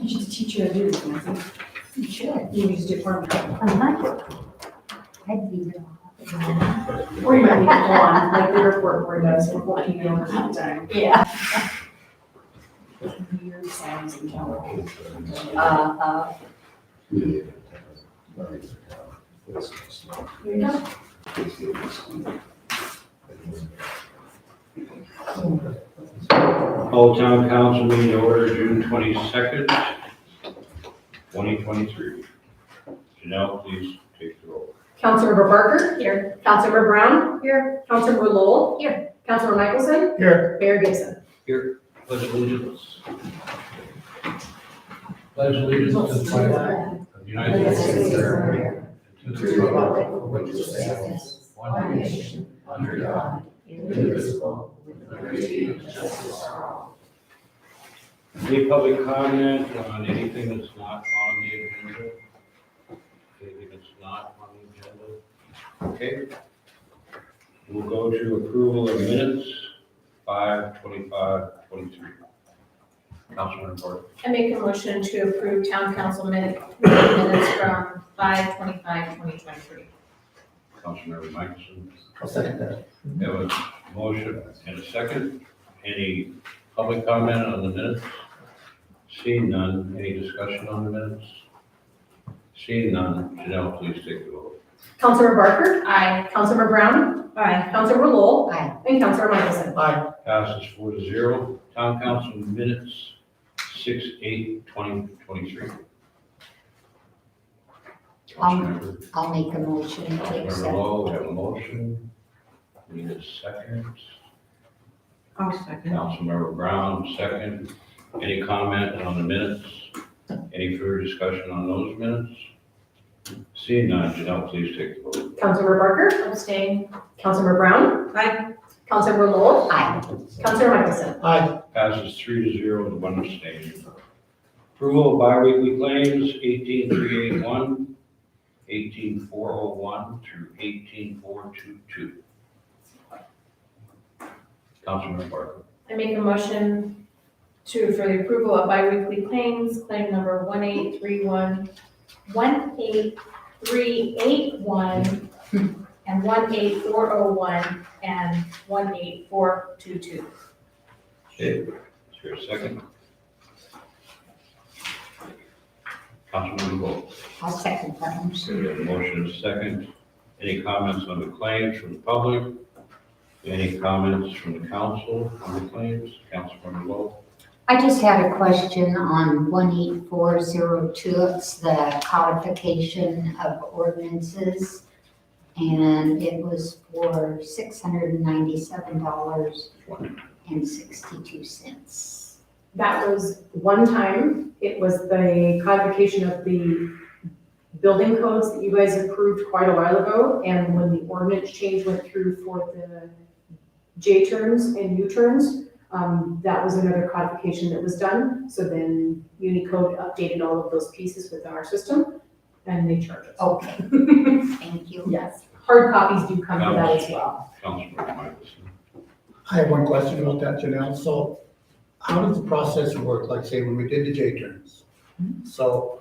You should teach you how to do this, Nancy. You should. You can just do it for me. I'd be real. Or you might need to go on, like the airport board does for 14 hours at a time. Yeah. Weird sounds and chemicals. There you go. Call town council meeting to order June 22nd, 2023. Janelle, please take the roll. Councilmember Barker? Here. Councilmember Brown? Here. Councilmember Lowell? Here. Councilmember Michelson? Here. Mayor Gibson? Here, pledge allegiance. Pledge allegiance to the flag of the United States of America, and to the republic for which it stands, one nation, under God, indivisible, with liberty and justice for all. Any public comment on anything that's not on the agenda? Anything that's not on the agenda? Okay. We'll go to approval of minutes, 5/25/23. Councilman Barton. I make a motion to approve town council minutes from 5/25/2023. Councilmember Michelson. I'll second that. We have a motion and a second. Any public comment on the minutes? Seeing none, any discussion on the minutes? Seeing none, Janelle, please take the vote. Councilmember Barker? Aye. Councilmember Brown? Aye. Councilmember Lowell? Aye. And Councilmember Michelson? Aye. Passes 4-0. Town council minutes, 6/8/2023. Councilmember I'll make a motion to Councilmember accept. Lowe, we have a motion. Need a second. I'll second. Councilmember Brown, second. Any comment on the minutes? Any further discussion on those minutes? Seeing none, Janelle, please take the vote. Councilmember Barker? Abstain. Councilmember Brown? Aye. Councilmember Lowell? Aye. Councilmember Michelson? Aye. Passes 3-0 with one abstention. Approval of biweekly claims, 18,381, 18,401 through 18,422. Councilmember Barker. I make a motion for the approval of biweekly claims, claim number 18381 and 18401 and 18422. Okay, is there a second? Councilmember Lowe. I'll second that So motion. we have a motion and a second. Any comments on the claims from the public? Any comments from the council on the claims? Councilmember Lowe. I just had a question on 18402. It's the codification of ordinances. And it was for $697.62. That was one time. It was the codification of the building codes that you guys approved quite a while ago. And when the ordinance change went through for the J terms and U terms, that was another codification that was done. So then Unicode updated all of those pieces within our system and they charge us. Okay, thank you. Yes, hard copies do come with that as well. Councilmember Michelson. I have one question about that, Janelle. So how does the process work? Like say when we did the J terms. So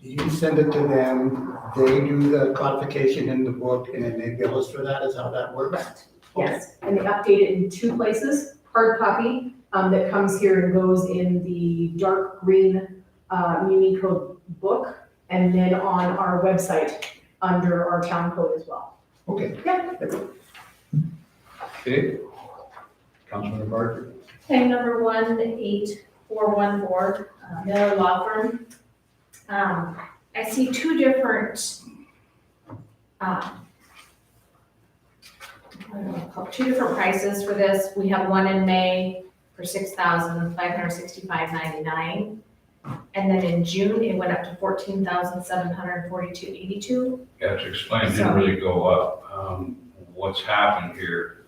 you send it to them, they do the codification in the book and then they bill us for that? Is how that works? Yes, and they update it in two places, hard copy, that comes here and goes in the dark green, Unicode book, and then on our website under our town code as well. Okay. Yeah. Okay. Councilmember Barker. Claim number 18414, Miller Law Firm. I see two different prices for this. We have one in May for $6,565.99. And then in June, it went up to $14,742.82. Yeah, to explain, didn't really go up. What's happened here,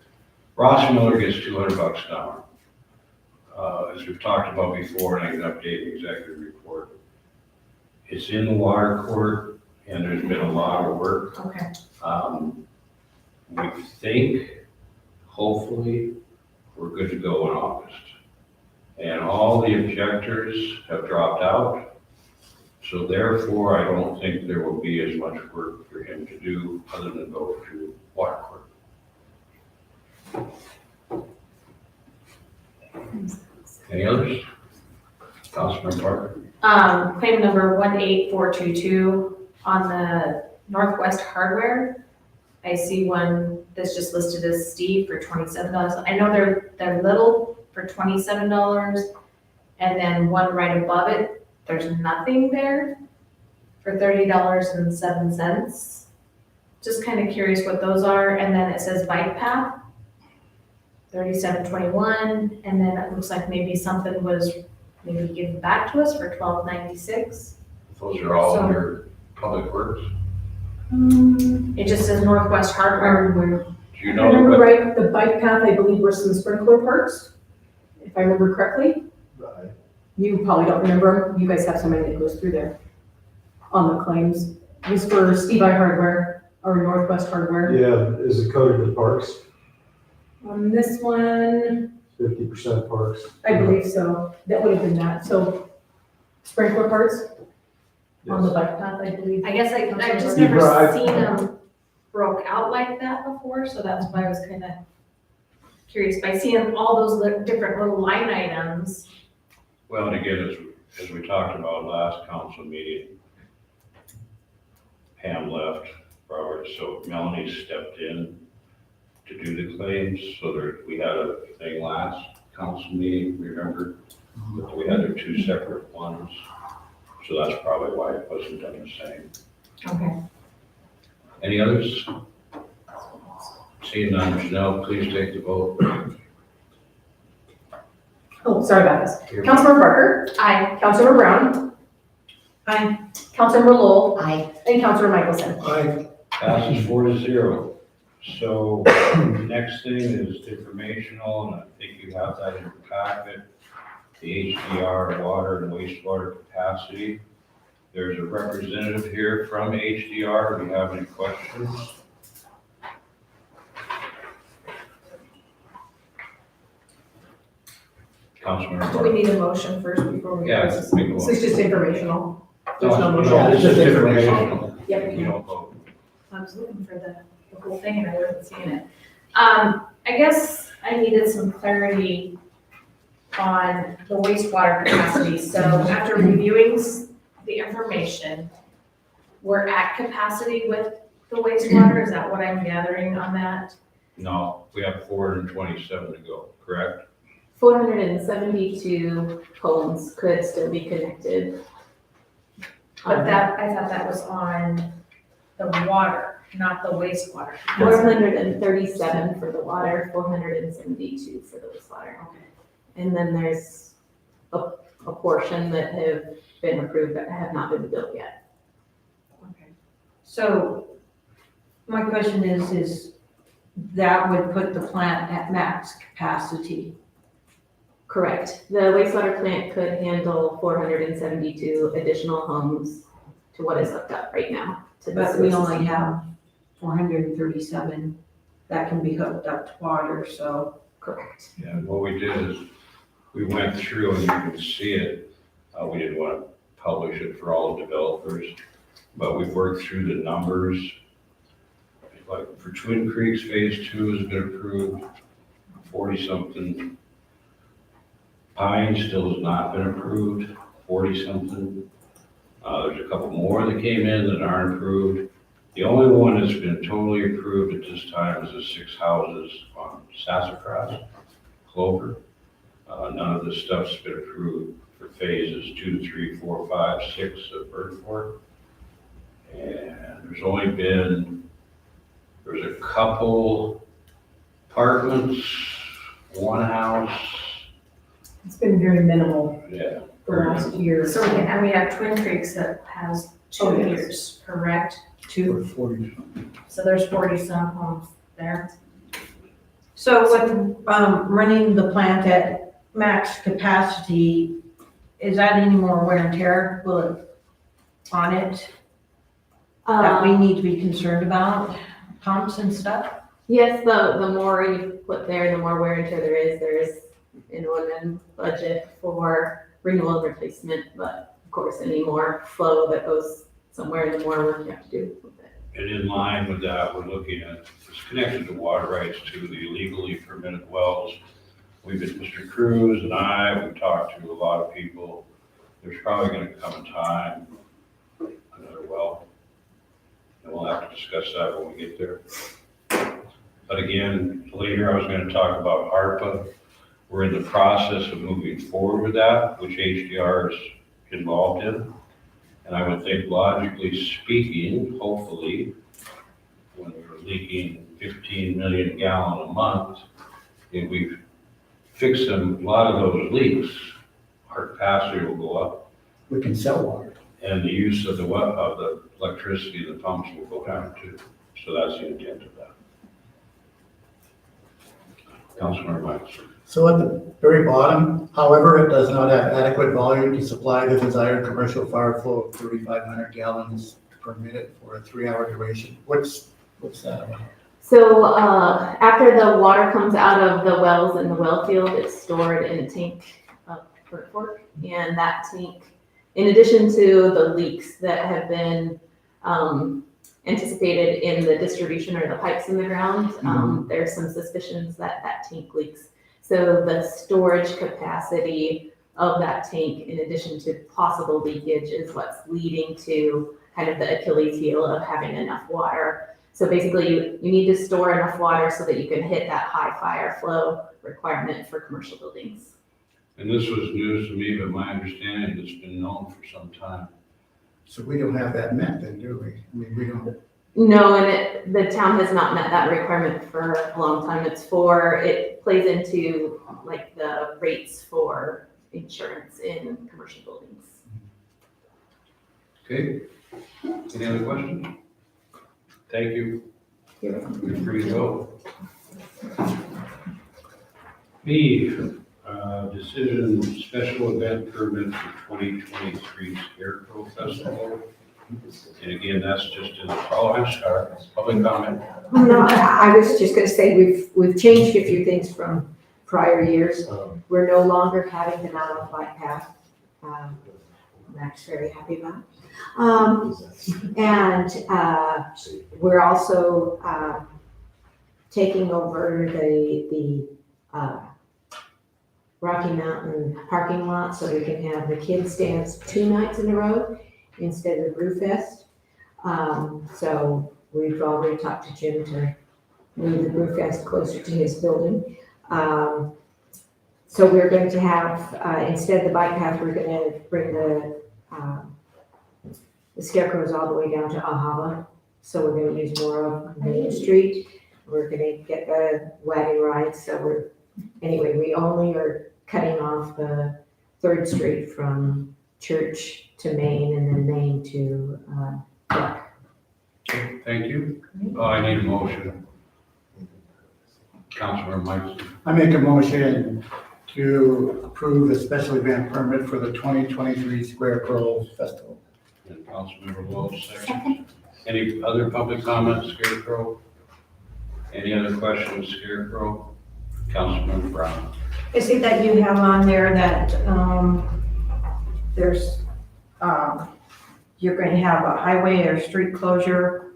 Ross Miller gets $200 an hour. As we've talked about before, and I can update the executive report, it's in the water court, and there's been a lot of work. Okay. We think, hopefully, we're good to go in August. And all the objectors have dropped out. So therefore, I don't think there will be as much work for him to do other than go to water court. Any others? Councilman Parker? Claim number 18422 on the Northwest Hardware. I see one that's just listed as Steve for $27. I know they're little for $27, and then one right above it, there's nothing there for $30.07. Just kind of curious what those are, and then it says bike path, $37.21, and then it looks like maybe something was maybe given back to us for $12.96. Those are all So- under Public Works. It just says Northwest Hardware. Do you I know remember what? right, the bike path, I believe, were some sprinkler parts, if I remember correctly. Right. You probably don't remember them. You guys have somebody that goes through there on the claims. It was for Steve I Hardware or Northwest Hardware. Yeah, is it coded to parks? On this one, 50% parks? I believe so. That would have been that. So sprinkler parts on the Yes. bike path, I believe. I guess I've just You never brought- seen them broke out like that before, so that's why I was kind of curious. By seeing all those different little line items, Well, and again, as we talked about last council meeting, Pam left, Robert, so Melanie stepped in to do the claims, so we had a thing last council meeting, remember? We had their two separate ones, so that's probably why it wasn't done the same. okay. Any others? Seeing none, Janelle, please take the vote. Oh, sorry about this. Councilmember Parker, Aye. Councilmember Brown. Aye. Councilmember Lowell I, and Councilmember Michelson. I, Passes 4-0. So next thing is informational, and I think you have that in your packet. The HDR water and wastewater capacity. There's a representative here from HDR. Do you have any questions? Councilman Do we Parker? need a motion first before we? Yeah, process? make a This motion. is just informational. There's no No, motion. no, It's this is just informational. Yep. You don't vote. I was looking for the whole thing and I wasn't seeing it. I guess I needed some clarity on the wastewater capacity. So after reviewing the information, we're at capacity with the wastewater? Is that what I'm gathering on that? No, we have 427 to go, correct? 472 homes could still be connected. But that, I thought that was on the water, not the wastewater. 437 for the water, 472 for the wastewater. Okay. And then there's a portion that have been approved but have not been built yet. Okay. So my question is that would put the plant at max capacity? Correct. The wastewater plant could handle 472 additional homes to what is hooked up right now. to the But sewer we system. only have 437 that can be hooked up to water, so. Correct. Yeah, what we did is, we went through and you can see it. We didn't want to publish it for all the developers, but we've worked through the numbers. Like for Twin Creeks, Phase 2 has been approved, 40-something. Pine still has not been approved, 40-something. There's a couple more that came in that aren't approved. The only one that's been totally approved at this time is the 6 houses on Sassafras, Clover. None of this stuff's been approved for phases 2, 3, 4, 5, 6 of Birdport. And there's a couple apartments, one house, It's been very minimal yeah. the last year. So we have Twin Creeks that has 2 Oh, yes. years, correct? or 40. So there's 40-some homes there. So with running the plant at max capacity, is that any more wear and tear on it that we need to be concerned about, pumps and stuff? Yes, the more you put there, the more wear and tear there is an O&M budget for renewal and replacement, but of course, any more flow that goes somewhere, the more work you have to do with it. And in line with that, we're looking at, it's connected to water rights to the illegally permitted wells. We've been, Mr. Cruz and I, we've talked to a lot of people. There's probably gonna come a time, another well, and we'll have to discuss that when we get there. But again, later I was gonna talk about ARPA. We're in the process of moving forward with that, which HDR is involved in. And I would think logically speaking, hopefully, when we're leaking 15 million gallon a month, if we fix them, a lot of those leaks, our capacity will go up, We can sell water. and the use of the electricity, the pumps will go down too. So that's the intent of that. Councilmember Miles. So at the very bottom, however, it does not have adequate volume to supply the desired commercial fire flow of 3,500 gallons per minute for a 3-hour duration. What's that about? So after the water comes out of the wells in the well field, it's stored in a tank up Burnt Fork. And that tank, in addition to the leaks that have been anticipated in the distribution or the pipes in the ground, there's some suspicions that that tank leaks. So the storage capacity of that tank, in addition to possible leakage, is what's leading to kind of the Achilles heel of having enough water. So basically, you need to store enough water so that you can hit that high fire flow requirement for commercial buildings. And this was news to me, but my understanding, it's been known for some time. So we don't have that met then, do we? I mean, we don't. No, and the town has not met that requirement for a long time. It plays into like the rates for insurance in commercial buildings. Okay? Any other questions? Thank you. You're welcome. You're free to go. B, decision special event permit for 2023 Scarecrow Festival. And again, that's just in the, I'm sorry, public comment. No, I was just gonna say, we've changed a few things from prior years. We're no longer having them out on bike path. I'm actually very happy about. We're also taking over the Rocky Mountain parking lot so we can have the kids dance 2 nights in a row instead of Brew Fest. So we've already talked to Jim to move the Brew Fest closer to his building. So we're going to have, instead of the bike path, we're gonna bring the scarecrows all the way down to Ahava. So we're gonna use more of Main Street. We're gonna get the wagon ride. So we only are cutting off the 3rd Street from Church to Main and then Main to Clark. Okay, thank you. I need a motion. Councilmember Mike. I make a motion to approve the special event permit for the 2023 Scarecrow Festival. And Councilmember Wells, second. Any other public comments, Scarecrow? Any other questions, Scarecrow? Councilmember Brown. I see that you have on there that, there's, you're going to have a highway or street closure.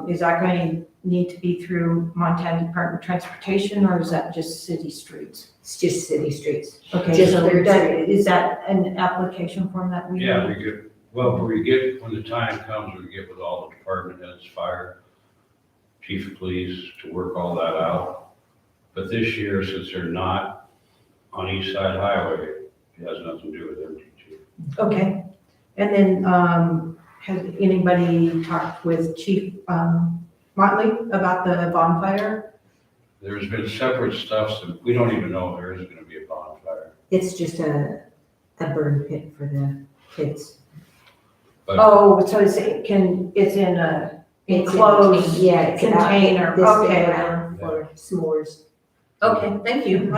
Is that going to need to be through Montana Department of Transportation, or is that just city streets? It's just city streets. Okay, Just so Third is that an application form that we need? Yeah, we get, well, when the time comes, we get with all the department heads, fire, chief of police, to work all that out. But this year, since they're not on East Side Highway, it has nothing to do with MTG. Okay, and then, has anybody talked with Chief, Motley about the bonfire? There's been separate stuff, so we don't even know if there is gonna be a bonfire. It's just a burn pit for the kids. But Oh, so it's in a enclosed Yeah, it's about container, this big okay. around for s'mores. Okay, thank you.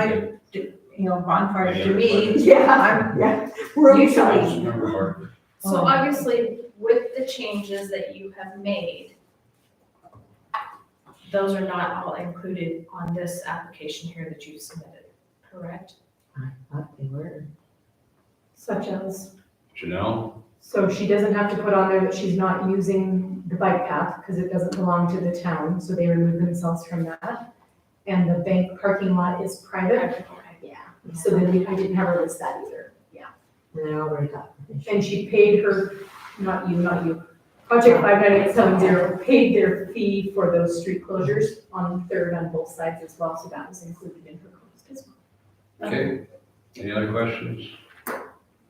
Bonfires to me, Yeah, yeah. We're Usually- Councilmember Martin. So Oh. obviously, with the changes that you have made, those are not all included on this application here that you submitted, correct? I thought they were. Such as, Janelle? so she doesn't have to put on there that she's not using the bike path because it doesn't belong to the town, so they remove themselves from that. And the bank parking lot is private, Okay. so then I didn't have her list that either, yeah. And I already got permission. And she paid her, not you, Project 59870 paid their fee for those street closures on Third on both sides as well, so that was included in her cost as well. Okay, any other questions?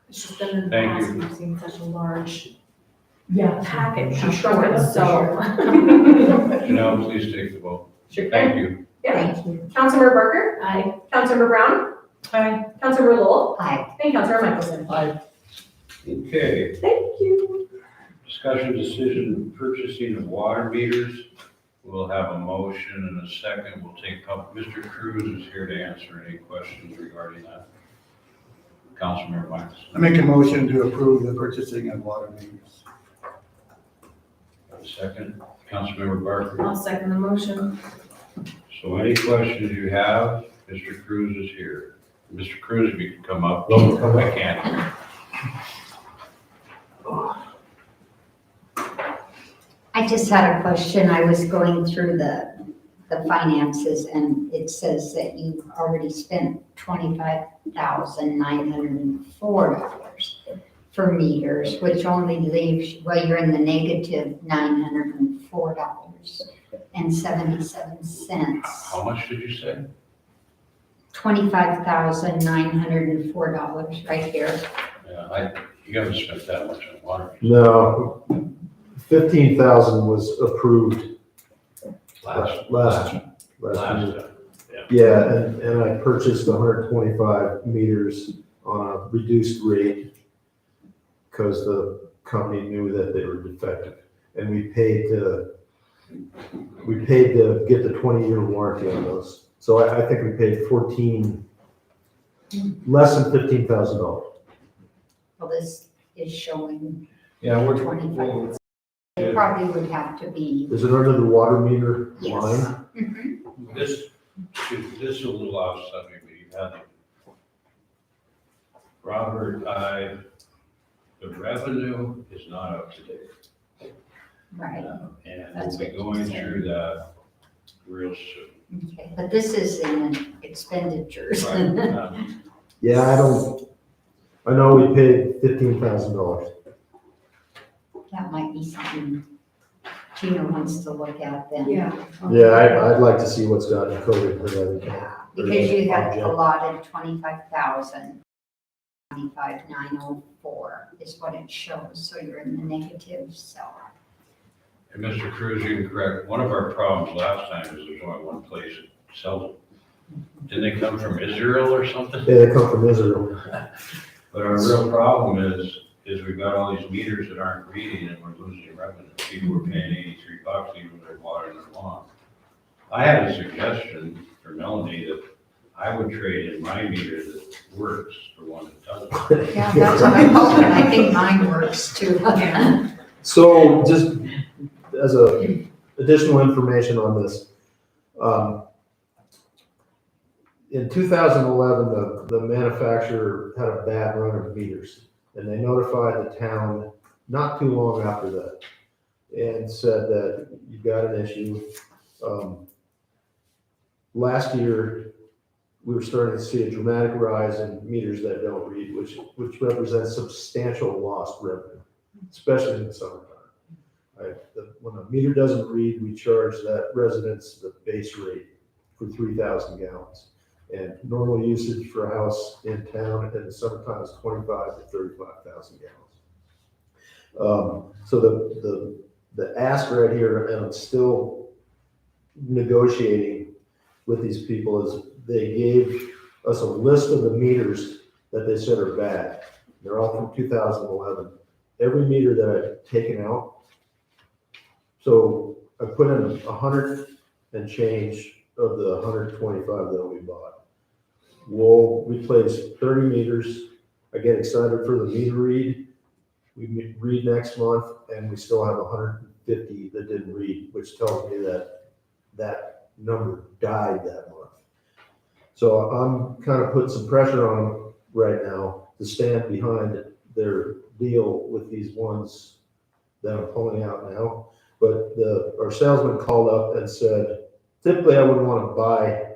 It's just been in the Thank past, you. we've seen such a large Yeah. package. She shrunk it up this So. Janelle, please take the vote. Sure Thank can. you. Yeah. Thank you. Councilmember Barker, I, Councilmember Brown, Aye. Councilmember Lowell, Hi. and Councilmember Michelson. Okay, Thank you. discussion decision purchasing of water meters. We'll have a motion and a second. We'll take Mr. Cruz is here to answer any questions regarding that. Councilmember Michaels. I make a motion to approve the purchasing of water meters. A second. Councilmember Barker. I'll second the motion. So any questions you have, Mr. Cruz is here. Mr. Cruz, if you can come up. I can't. I just had a question. I was going through the finances and it says that you've already spent $25,904 for meters, which only leaves, well, you're in the negative $904.77. How much did you say? $25,904 right here. Yeah, you haven't spent that much on water. No, 15,000 was approved Last last time. year. Yeah, and I purchased 125 meters on a reduced rate because the company knew that they were defective. And we paid to get the 20-year warranty on those. So I think we paid less than $15,000. Well, this is showing Yeah, 25. It probably would have to be, Is it under the water meter yes. line? Mhm. This is a little off subject, but you've had Robert, the revenue is not up to date. Right, And That's we'll be what you going said. through that real soon. okay, but this is in expenditures. Right. Yeah, I know we paid $15,000. That might be something Gina wants to look at then. Yeah. Yeah, I'd like to see what's gotten coded for that account. Because you had Project. allotted 25,000, 25,904 is what it shows, so you're in the negative, so. And Mr. Cruz, you can correct, one of our problems last time is there's only one place that sells them. Didn't they come from Israel or something? Yeah, they come from Israel. But our real problem is we've got all these meters that aren't reading and we're losing revenue. People are paying $83 even though they're watering their lawn. I had a suggestion for Melanie that I would trade in my meter that works for one that doesn't. Yeah, that's what I'm hoping, I think mine works too. So just as additional information on this, in 2011, the manufacturer had a bad run of meters, and they notified the town not too long after that, and said that you've got an issue. Last year, we were starting to see a dramatic rise in meters that don't read, which represents substantial lost revenue, especially in the summertime. When a meter doesn't read, we charge that residence the base rate for 3,000 gallons. And normal usage for a house in town in the summertime is 25 to 35,000 gallons. So the ask right here, and I'm still negotiating with these people, is they gave us a list of the meters that they said are bad. They're all from 2011. Every meter that I've taken out, so I put in 100 and change of the 125 that we bought. We'll replace 30 meters. I get excited for the meter read. We read next month and we still have 150 that didn't read, which tells me that that number died that month. So I'm kind of putting some pressure on them right now to stand behind their deal with these ones that I'm pulling out now. But our salesman called up and said, typically I wouldn't want to buy,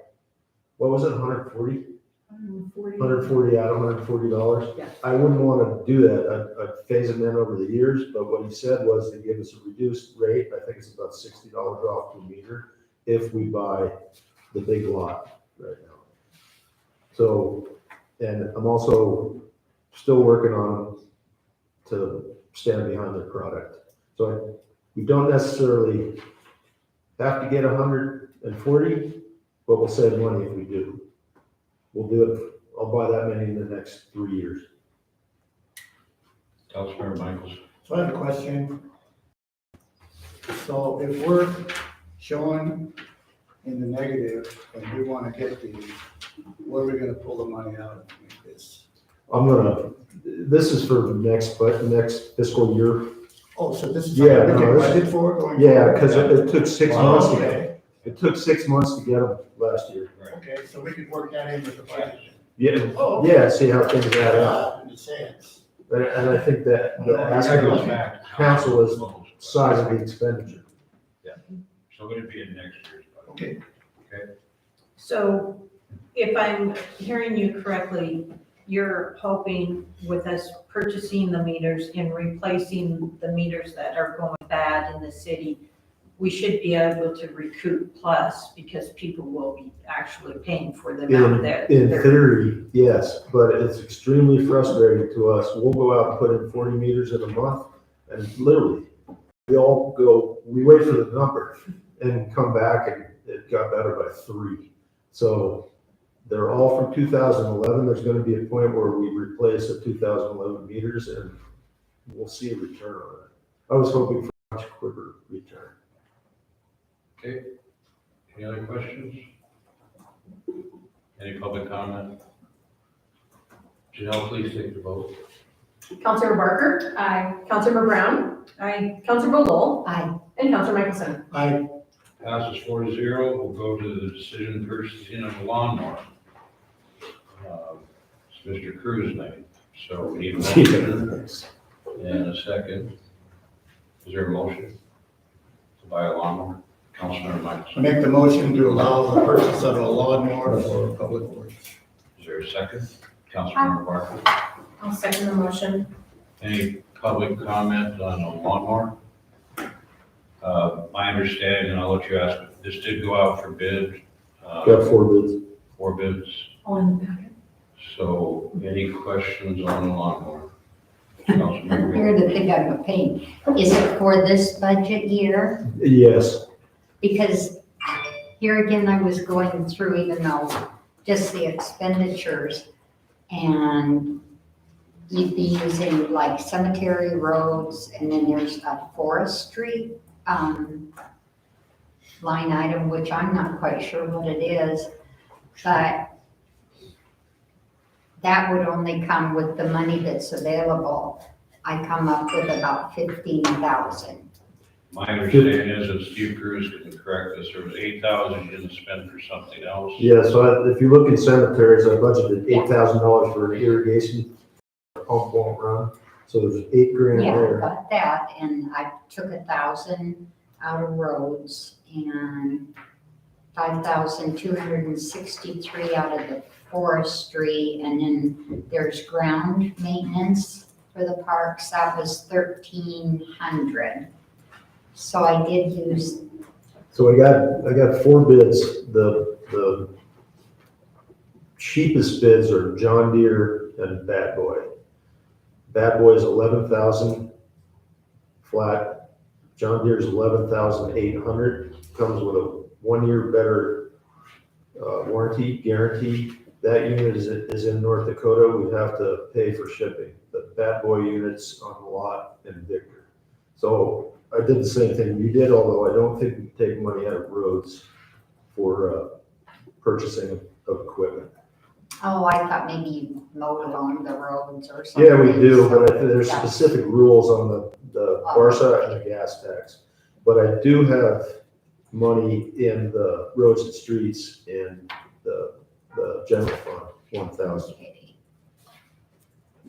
what was it, 140? 140 out of $140. Yeah. I wouldn't want to do that. I'd phase them in over the years, but what he said was to give us a reduced rate. I think it's about $60 off per meter if we buy the big lot right now. So, and I'm also still working on to stand behind their product. So we don't necessarily have to get 140, but we'll save money if we do. We'll do it, I'll buy that many in the next 3 years. Councilmember Michaels. So I have a question. So if we're showing in the negative and we want to get these, where are we gonna pull the money out of to make this? This is for next fiscal year. Oh, so this is Yeah, something we no, can this- budget for going Yeah, forward? because it took 6 months to get, Okay, it took 6 months to get them last year. okay, so we could work that in with the budget. Yeah, Oh, yeah, see how things add up. in a sense. And I think that the That aspect goes of back to council is size of the expenditure. So would it be in next year's budget? Okay. So if I'm hearing you correctly, you're hoping with us purchasing the meters and replacing the meters that are going bad in the city, we should be able to recoup plus because people will be actually paying for the amount that In they're. theory, yes, but it's extremely frustrating to us. We'll go out and put in 40 meters in a month, and literally, we wait for the number and come back, and it got better by 3. So they're all from 2011. There's gonna be a point where we replace the 2011 meters, and we'll see a return on it. I was hoping for a much quicker return. Okay. Any other questions? Any public comment? Janelle, please take the vote. Councilmember Barker? Aye. Councilmember Brown? Aye. Councilmember Lowell? Aye. And Councilor Michelson? I, Passes 4-0. We'll go to the decision purchasing of the lawnmower. It's Mr. Cruz's name, so we need a motion and a second. Is there a motion to buy a lawnmower? Councilmember Michaels. I make the motion to allow the purchase of a lawnmower for public works. Is there a second? Councilmember Barker. I'll second the motion. Any public comment on a lawnmower? My understanding, and I'll let you ask, this did go out for bid. Got 4 bids. 4 bids. All in the packet. So any questions on the lawnmower? I'm Councilmember. here to think I'm a pain. Is it for this budget year? Yes, Because here again, I was going through even though just the expenditures and you'd be using like cemetery roads and then there's a forestry line item, which I'm not quite sure what it is, but that would only come with the money that's available. I come up with about 15,000. My understanding is that Steve Cruz can correct this, there was 8,000 you didn't spend for something else. yeah, so if you look in cemeteries, I budgeted $8,000 for an irrigation pump won't run, so there's $8,000 Yeah, I there. got that, and I took 1,000 out of roads and 5,263 out of the forestry, and then there's ground maintenance for the parks, that was 1,300. So I did use, So I got 4 bids. The cheapest bids are John Deere and Bad Boy. Bad Boy is 11,000 flat. John Deere is 11,800. Comes with a 1-year better warranty guarantee. That unit is in North Dakota. We'd have to pay for shipping. The Bad Boy unit's on the lot in Victor. So I did the same thing you did, although I don't think we take money out of roads for purchasing of equipment. oh, I thought maybe you mowed along the roads or something. Yeah, we do, but there's Yeah. specific rules on the Barca and the gas tax. But I do have money in the roads and streets and the the general fund, 1,000.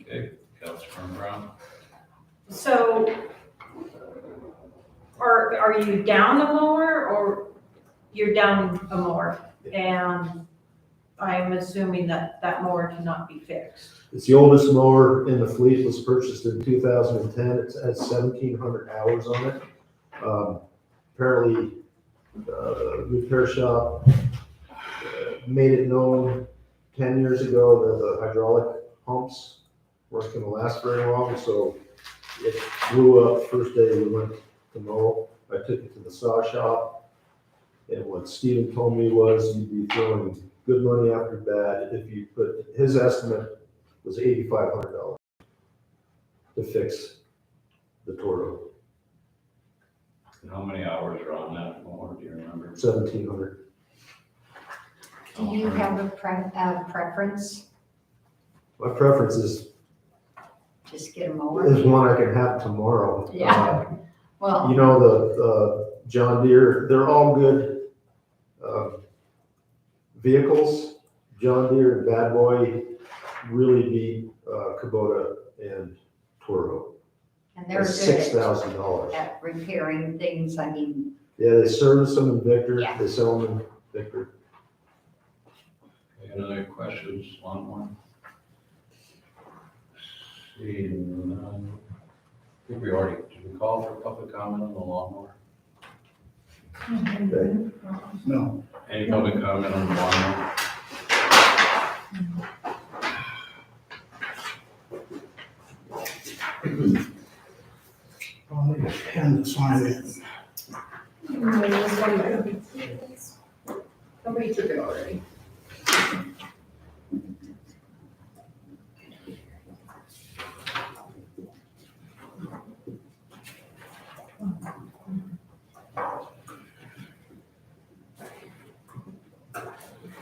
Okay, Councilman Brown? So are you down a mower or you're down a mower? And I'm assuming that that mower cannot be fixed. It's the oldest mower in the fleet, was purchased in 2010. It has 1,700 hours on it. Apparently, the repair shop made it known 10 years ago that the hydraulic pumps weren't gonna last very long, so it blew up first day we went to mow. I took it to the saw shop, and what Steven told me was you'd be throwing good money after bad if you put, his estimate was $8,500 to fix the Toro, And how many hours are on that mower, do you remember? 1,700. Do you have a preference? My preference is Just get a mower? one I can have tomorrow. Yeah. Well, You know, the John Deere, they're all good vehicles. John Deere and Bad Boy really beat Kubota and Toro. and they're good $6,000. at repairing things, I mean, Yeah, they service them in Victor, Yeah. they sell them in Victor. Any other questions, lawnmower? Seeing none. I think did we call for public comment on the lawnmower? Okay. No. Any public comment on the lawnmower? I'll need a pen to sign it. Somebody took it already.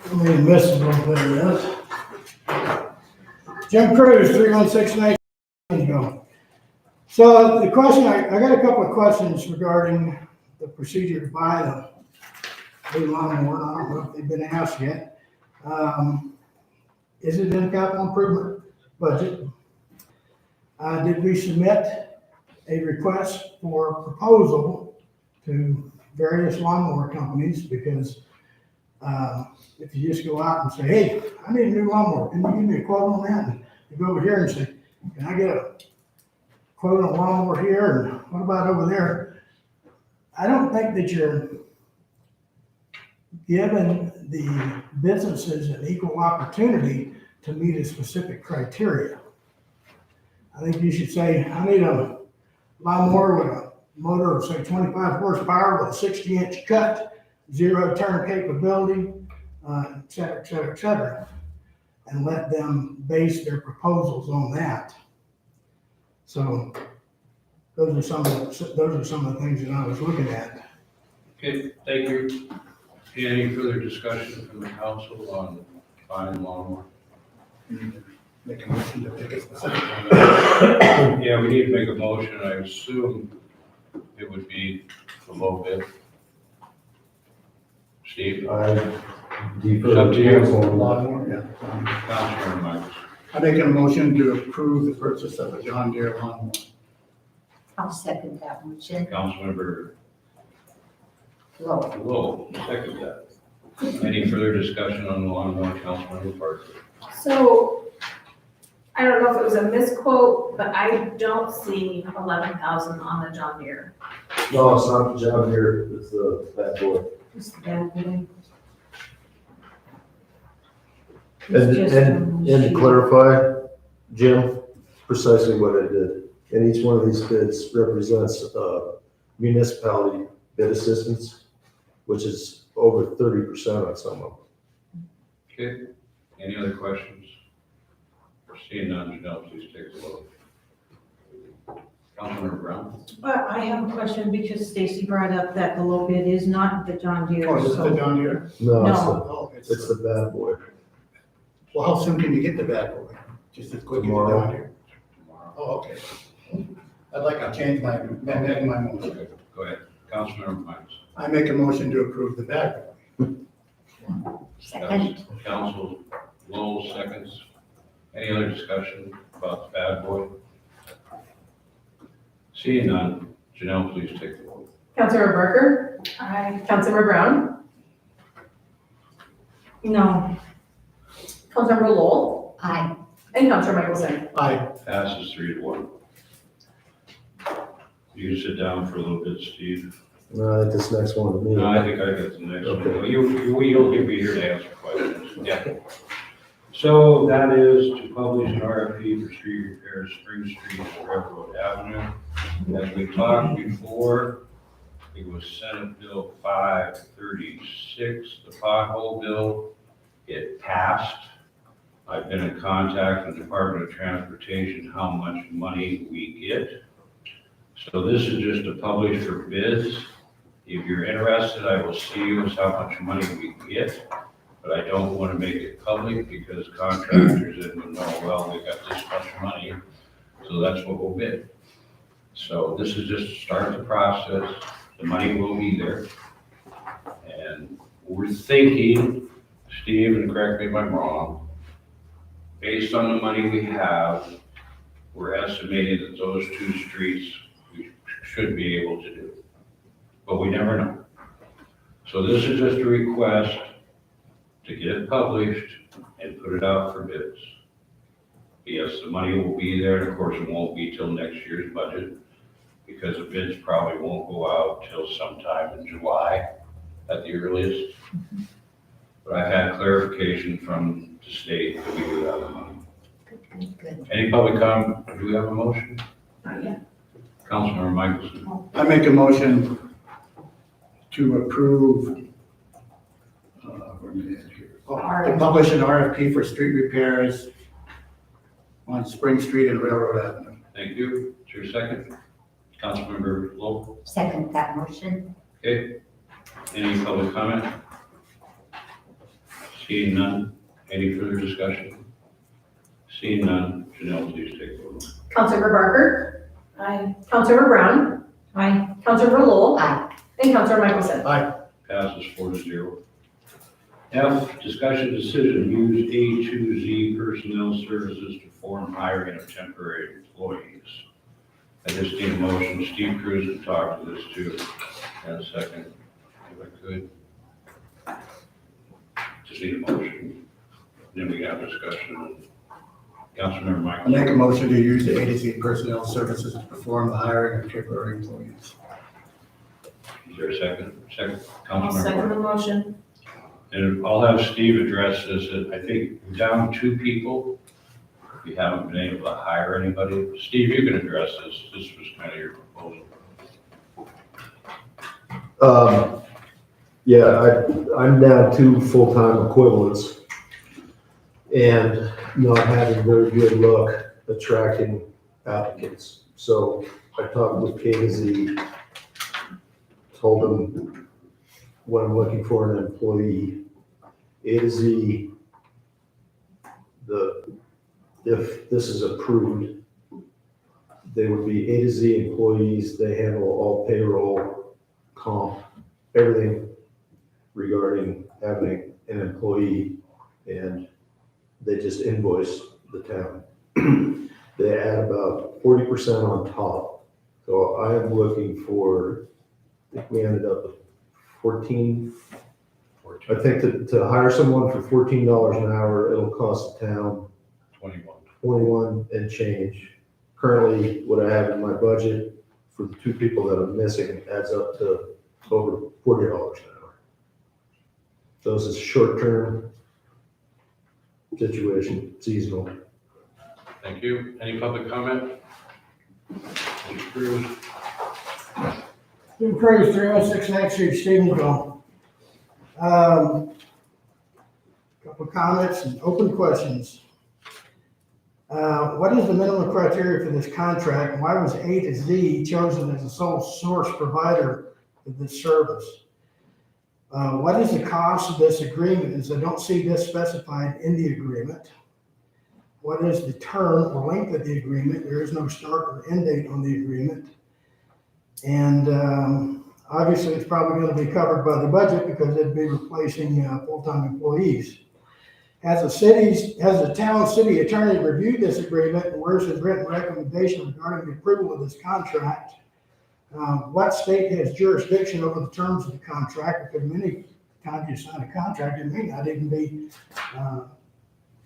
I mean, miss a little bit of this. Jim Cruz, 316 go. So the question, I got a couple of questions regarding the procedure to buy the new lawnmower. I don't know if they've been asked yet. Is it in the capital improvement budget? Did we submit a request for proposal to various lawnmower companies? Because if you just go out and say, hey, I need a new lawnmower, can you give me a quote on that? And you go over here and say, can I get a quote on a lawnmower here, and what about over there? I don't think that you're giving the businesses an equal opportunity to meet a specific criteria. I think you should say, I need a lawnmower with a motor of say 25 horsepower with a 60-inch cut, 0 turn capability, et cetera, et cetera, et cetera, and let them base their proposals on that. So those are some of the things that I was looking at. Okay, thank you. Any further discussion from the council on buying lawnmower? Make a motion to pick a specific one. Yeah, we need to make a motion. I assume it would be the low bid. Steve? I It's defer up to to you. council on that. Lawnmower, yeah. Councilman Miles. I make a motion to approve the purchase of a John Deere lawnmower. I'll second that motion. Councilmember Low. Lowe, second that. Any further discussion on the lawnmower, Councilmember Parker? So, I don't know if it was a misquote, but I don't see 11,000 on the John Deere. No, it's not the John Deere, it's the Bad Boy. Just the bad boy. And to clarify, Jim, precisely what I did. And each one of these bids represents municipality bid assistance, which is over 30% on some of them. Okay, any other questions? Seeing none, Janelle, please take the vote. Councilmember Brown? I have a question because Stacy brought up that the low bid is not the John Deere. Oh, is it the So John Deere? No, Oh, it's the Bad Boy. Well, how soon can you get the Bad Boy? Just as quick as the Tomorrow. John Deere? Tomorrow. Oh, okay. I'd like to change my motion. Okay, go ahead. Councilmember Miles. I make a motion to approve the Bad Boy. Second. Council Lowell seconds. Any other discussion about the bad boy? Seeing none, Janelle, please take the vote. Councilmember Barker, Aye. Councilmember Brown, No. Councilmember Lowell, Aye. and Councilor Michelson. Aye. Passes 3-1. You can sit down for a little bit, Steve. No, I think this next one to me. No, I think I got the next one. Okay. You'll be here to answer questions. Yeah. So that is to publish an RFP for street repairs, Spring Street and Railroad Avenue. As we talked before, it was Senate Bill 536, the pothole bill. It passed. I've been in contact with the Department of Transportation, how much money we get. So this is just to publish for bids. If you're interested, I will see you as how much money we get, but I don't want to make it public because contractors then know, well, we got this much money, so that's what we'll bid. So this is just to start the process. The money will be there. And we're thinking, Steve, and correct me if I'm wrong, based on the money we have, we're estimating that those 2 streets we should be able to do. But we never know. So this is just a request to get it published and put it out for bids. Yes, the money will be there, and of course it won't be till next year's budget because the bids probably won't go out till sometime in July at the earliest. But I've had clarification from the state that we do have the money. Good. Any public comment? Do we have a motion? Not yet. Councilmember Michelson. I make a motion to approve, where am I at here? Oh, to publish an RFP for street repairs on Spring Street and Railroad Avenue. Thank you. Is there a second? Councilmember Lowell. Second that motion. Okay. Any public comment? Seeing none. Any further discussion? Seeing none, Janelle, please take the vote. Councilmember Barker, Aye. Councilmember Brown, Aye. Councilmember Lowell, Aye. and Councilor Michelson. Passes 4-0. F, discussion decision, use A2Z personnel services to form hiring of temporary employees. I just need a motion. Steve Cruz can talk to this too in a second, if I could. Just need a motion. Then we got discussion. Councilmember I Michael. make a motion to use the A to Z personnel services to perform the hiring of temporary employees. Is there a second? Second. I'll second Councilmember. the motion. And I'll have Steve address this. I think we're down 2 people. We haven't been able to hire anybody. Steve, you can address this. This was kind of your proposal. Yeah, I'm down 2 full-time equivalents and not having very good luck attracting applicants. So I talked with K to Z, told them what I'm looking for in an employee. A to Z, if this is approved, they would be A to Z employees. They handle all payroll, comp, everything regarding having an employee, and they just invoice the town. They add about 40% on top. So I am looking for, I think we ended up with 14. I think to hire someone for $14 an hour, it'll cost the town 21 and change. Currently, what I have in my budget for the 2 people that I'm missing adds up to over $40 an hour. So this is a short-term situation, seasonal. Thank you. Any public comment? Mr. Cruz. Jim Cruz, 306 9th Street, Stevensville. Couple of comments and open questions. What is the minimum criteria for this contract? And why was A to Z chosen as a sole source provider of this service? What is the cost of this agreement? As I don't see this specified in the agreement. What is the term or length of the agreement? There is no start or end date on the agreement. And Obviously, it's probably gonna be covered by the budget because it'd be replacing, full-time employees. Has the town city attorney reviewed this agreement, and where's his written recommendation regarding the approval of this contract? What state has jurisdiction over the terms of the contract? Because many times you sign a contract, it may not even be,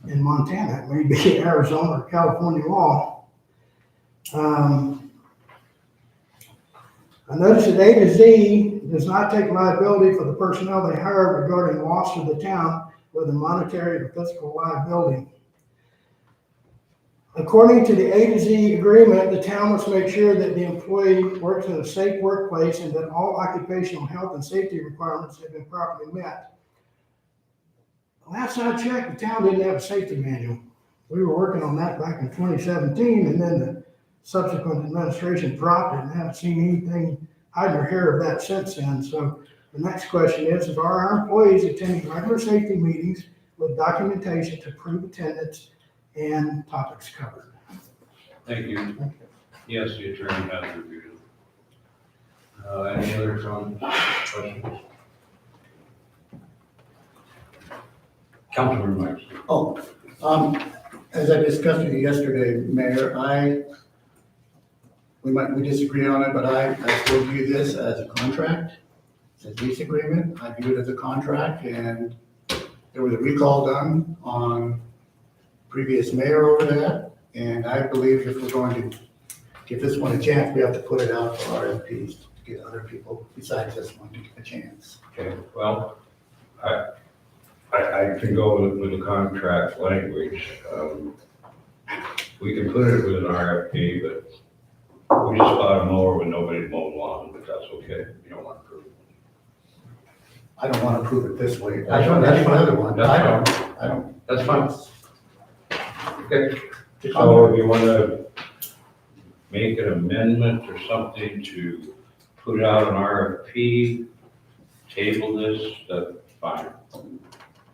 in Montana, it may be Arizona or California law. I noticed that A to Z does not take liability for the personnel they hire regarding loss to the town, whether monetary or physical liability. According to the A to Z agreement, the town must make sure that the employee works in a safe workplace and that all occupational health and safety requirements have been properly met. Last I checked, the town didn't have a safety manual. We were working on that back in 2017, and then the subsequent administration dropped it and haven't seen anything hide or hair of that since then. So the next question is are our employees attending regular safety meetings with documentation to prove attendance and topics covered? Thank you. Yes, the attorney has reviewed it. Any other comments, questions? Councilman Myers. As I discussed with you yesterday, Mayor, we disagree on it, but I still view this as a contract. It's a lease agreement. I view it as a contract, and there was a recall done on previous mayor over that. And I believe if we're going to give this one a chance, we have to put it out for RFPs to get other people besides this one a chance. Okay, well, I can go with the contract language. We can put it with an RFP, but we just bought a mower with nobody mowed lawn, but that's okay. You don't want to prove it. I don't want to prove it this way. That's fine. That's the other one. That's I don't. That's fine. Okay, so if you want to make an amendment or something to put out an RFP, table this, that's fine.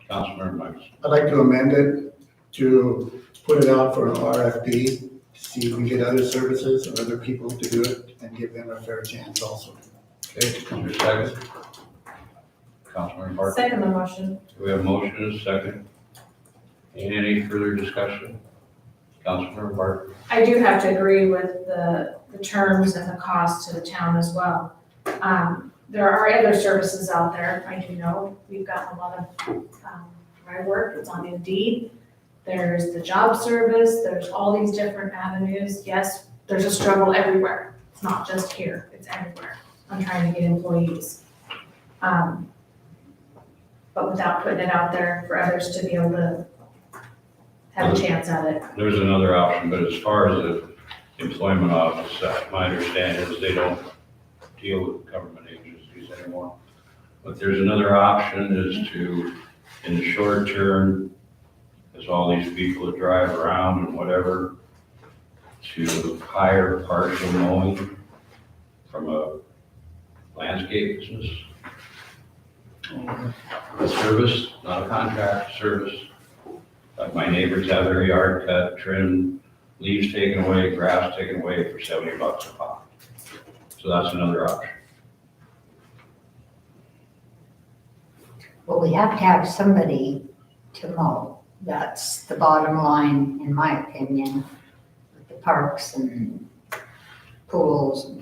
Councilmember Myers. I'd like to amend it to put it out for an RFP, to see if we can get other services or other people to do it and give them a fair chance also. Okay, your second. Councilmember Barton. Second the motion. We have a motion and a second. Any further discussion? Councilmember Barton. I do have to agree with the terms and the cost to the town as well. There are other services out there, I do know. We've gotten a lot of, my work, it's on Indeed. There's the job service, there's all these different avenues. Yes, there's a struggle everywhere. It's not just here, it's everywhere. I'm trying to get employees. But without putting it out there for others to be able to have a chance at it. There's another option, but as far as the employment office, my understanding is they don't deal with government agencies anymore. But there's another option is to, in the short term, as all these people that drive around and whatever, to hire partial mowing from a landscape business. A service, not a contract, service. Like my neighbors have their yard cut, trimmed, leaves taken away, grass taken away for $70 a pop. So that's another option. Well, we have to have somebody to mow. That's the bottom line, in my opinion, with the parks and pools.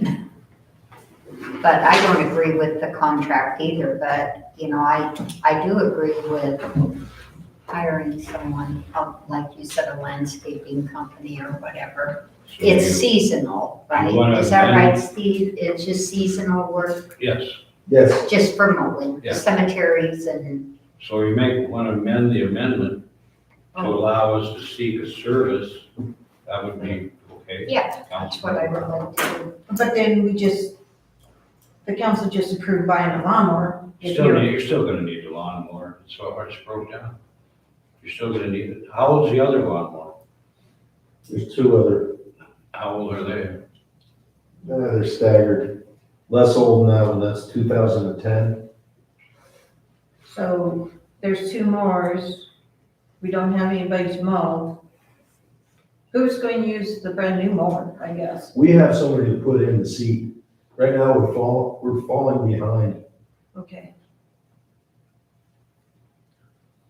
But I don't agree with the contract either, but, you know, I do agree with hiring someone, like you said, a landscaping company or whatever. So It's you- seasonal, right? wanna Is that amend- right, Steve? It's just seasonal work, Yes, Yes, just for mowing, Yeah. cemeteries and, so you may want to amend the amendment to allow us to seek a service. That would be okay. yeah, that's what I would like to do. But then the council just approved buying a lawnmower. If You're you're- still gonna need the lawnmower, so hard it's broke down. You're still gonna need it. How old's the other lawnmower? there's two other, How old are they? they're staggered. Less old now, and that's 2010. So there's two mowers. We don't have anybody to mow. Who's going to use the brand new mower, I guess? We have somebody to put in the seat Right now, we're falling behind. Okay.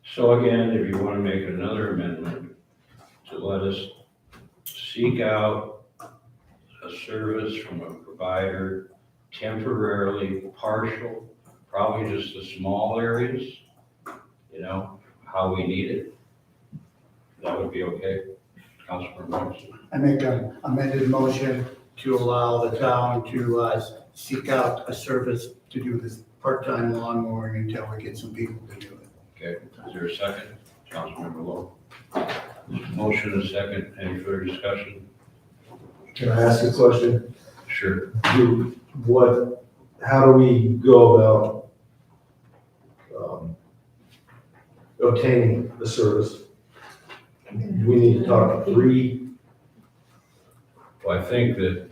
So again, if you want to make another amendment to let us seek out a service from a provider temporarily, partial, probably just the small areas, you know, how we need it, that would be okay, Councilman Robinson? I make an amended motion to allow the town to seek out a service to do this part-time lawn mowing until we get some people to do it. Okay, is there a second? Councilmember Lowe. Motion and second, any further discussion? Can I ask a question? Sure. How do we go about obtaining the service? Do we need to talk to 3? Well, I think that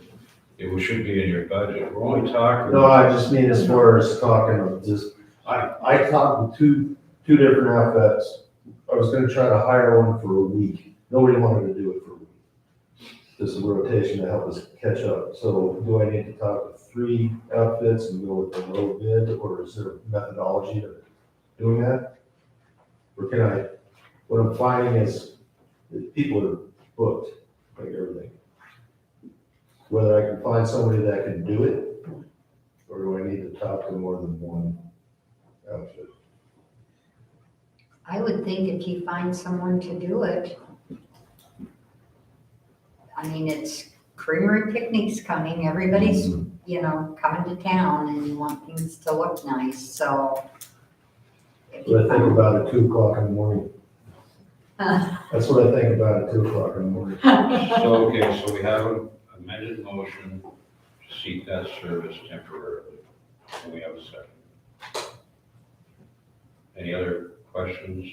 it should be in your budget, we're only talking. No, I just mean as far as talking of just, I talked to two different outfits. I was gonna try to hire one for a week. Nobody wanted to do it for a week. This is a rotation to help us catch up. So do I need to talk to 3 outfits and go with the low bid, or is there a methodology to doing that? Or can I, what I'm finding is that people are booked, like everything. Whether I can find somebody that can do it, or do I need to talk to more than one outfit? I would think if you find someone to do it, I mean, it's creamery picnic's coming, everybody's, you know, coming to town and you want things to look nice, so. if you What I think find- about at 2 o'clock in the morning. That's what I think about at 2 o'clock in the morning. So, okay, so we have an amended motion to seek that service temporarily, and we have a second. Any other questions?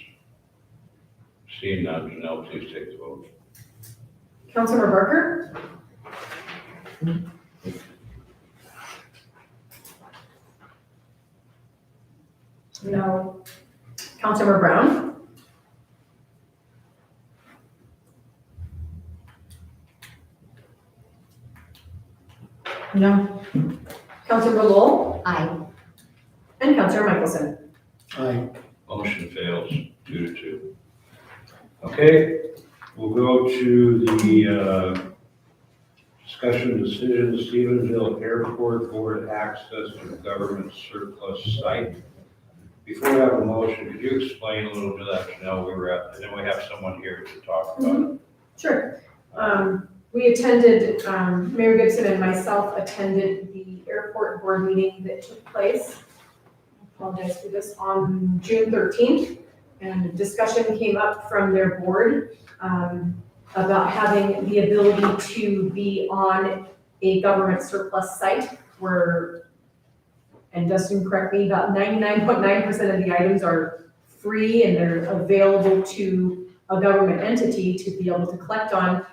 Seeing none, Janelle, please take the vote. Councilmember Barker? No. Councilmember Brown? No. Councilmember Lowell? Aye. And Councilmember Michelson? Aye. Motion fails 2-2. Okay, we'll go to the discussion decision, Stevensville Airport Board access to government surplus site. Before we have a motion, could you explain a little bit of that, Janelle? I know we have someone here to talk about it. Sure. We attended, Mayor Gibson and myself attended the airport board meeting that took place, I apologize for this, on June 13th. And a discussion came up from their board about having the ability to be on a government surplus site where, and Dustin, correct me, about 99.9% of the items are free and they're available to a government entity to be able to collect on.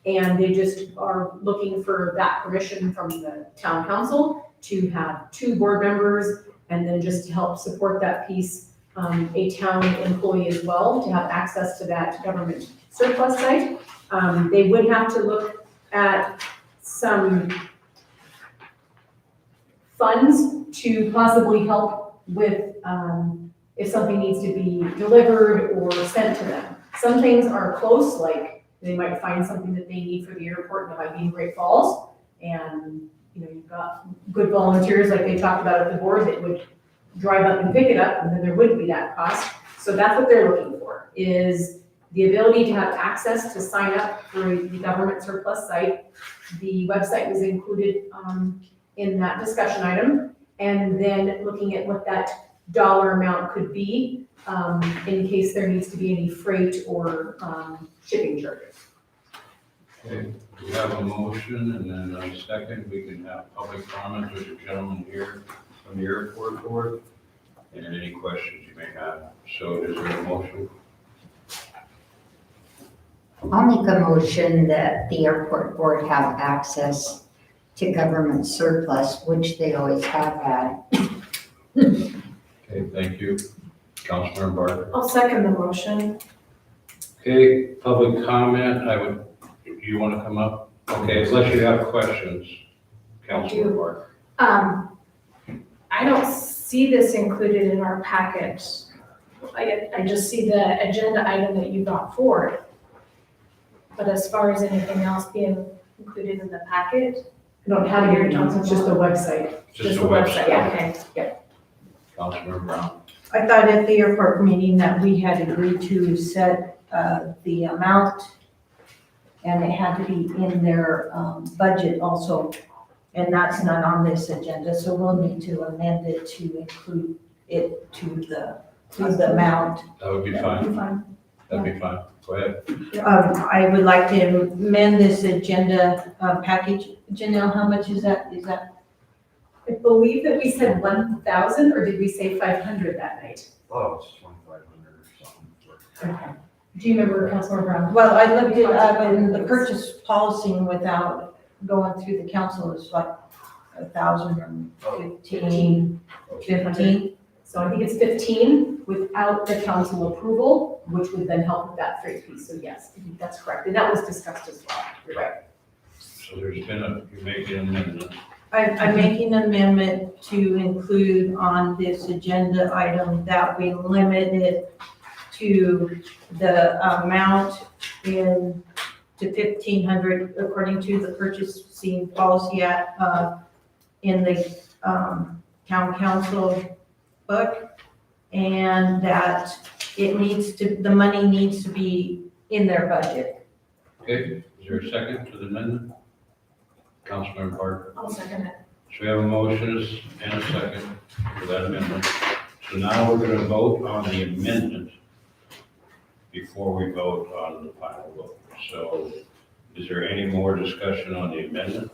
And they just are looking for that permission from the town council to have 2 board members, and then just to help support that piece, a town employee as well, to have access to that government surplus site. They would have to look at some funds to possibly help with, if something needs to be delivered or sent to them. Some things are close, like they might find something that they need for the airport, and it might be in Great Falls, and, you know, you've got good volunteers like they talked about at the board that would drive up and pick it up, and then there wouldn't be that cost. So that's what they're looking for, is the ability to have access to sign up for the government surplus site. The website was included in that discussion item, and then looking at what that dollar amount could be in case there needs to be any freight or shipping charges. Okay, we have a motion, and then a second, we can have public comment. There's a gentleman here from the airport board, and any questions you may have. So is there a motion? I'll make a motion that the airport board have access to government surplus, which they always have had. Okay, thank you. Councilmember Barker. I'll second the motion. Okay, public comment, do you want to come up? Okay, unless you have questions. Councilman Parker. I don't see this included in our packet. I just see the agenda item that you brought forward. But as far as anything else being included in the packet, I don't have it here, it's just the website. Just the website. okay. Councilman Brown. I thought at the airport meeting that we had agreed to set the amount, and it had to be in their budget also, and that's not on this agenda, so we'll need to amend it to include it to the amount. That would be fine. That'd be fine. Go ahead. I would like to amend this agenda package. Janelle, how much is that? Is that? I believe that we said 1,000, or did we say 500 that night? Oh, it's 2,500 or something. Okay. Do you remember, Councilor Brown? Well, I looked it up, and the purchase policy without going through the council is like 1,015. So I think it's 15 without the council approval, which would then help with that freight piece. So yes, I think that's correct. And that was discussed as well. You're right. So there's been you're making an amendment. I'm making an amendment to include on this agenda item that we limit it to the amount to 1,500 according to the purchasing policy in the town council book, and that the money needs to be in their budget. Okay, is there a second to the amendment? Councilman Parker. I'll second it. So we have a motion and a second for that amendment. So now we're going to vote on the amendment before we vote on the final vote. So is there any more discussion on the amendment?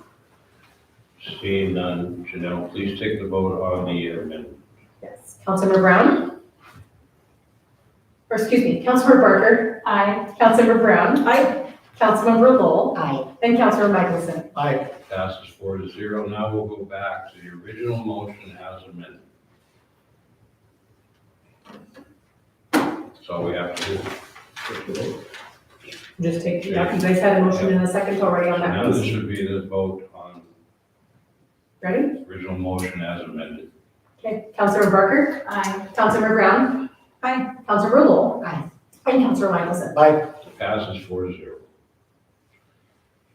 Seeing none, Janelle, please take the vote on the amendment. Yes. Councilmember Brown? Or excuse me, Councilmember Barker? Aye. Councilmember Brown? Aye. Councilmember Lowell? Aye. And Councilor Michelson? Aye. Passes 4-0. Now we'll go back to the original motion as amended. That's all we have to do. Just take, yeah, you guys had a motion and a second already on that Now this piece. would be the vote on Ready? the original motion as amended. Okay. Councilor Barker? Aye. Councilmember Brown? Aye. Councilor Lowell? Aye. And Councilor Michelson? Aye. Passes 4-0.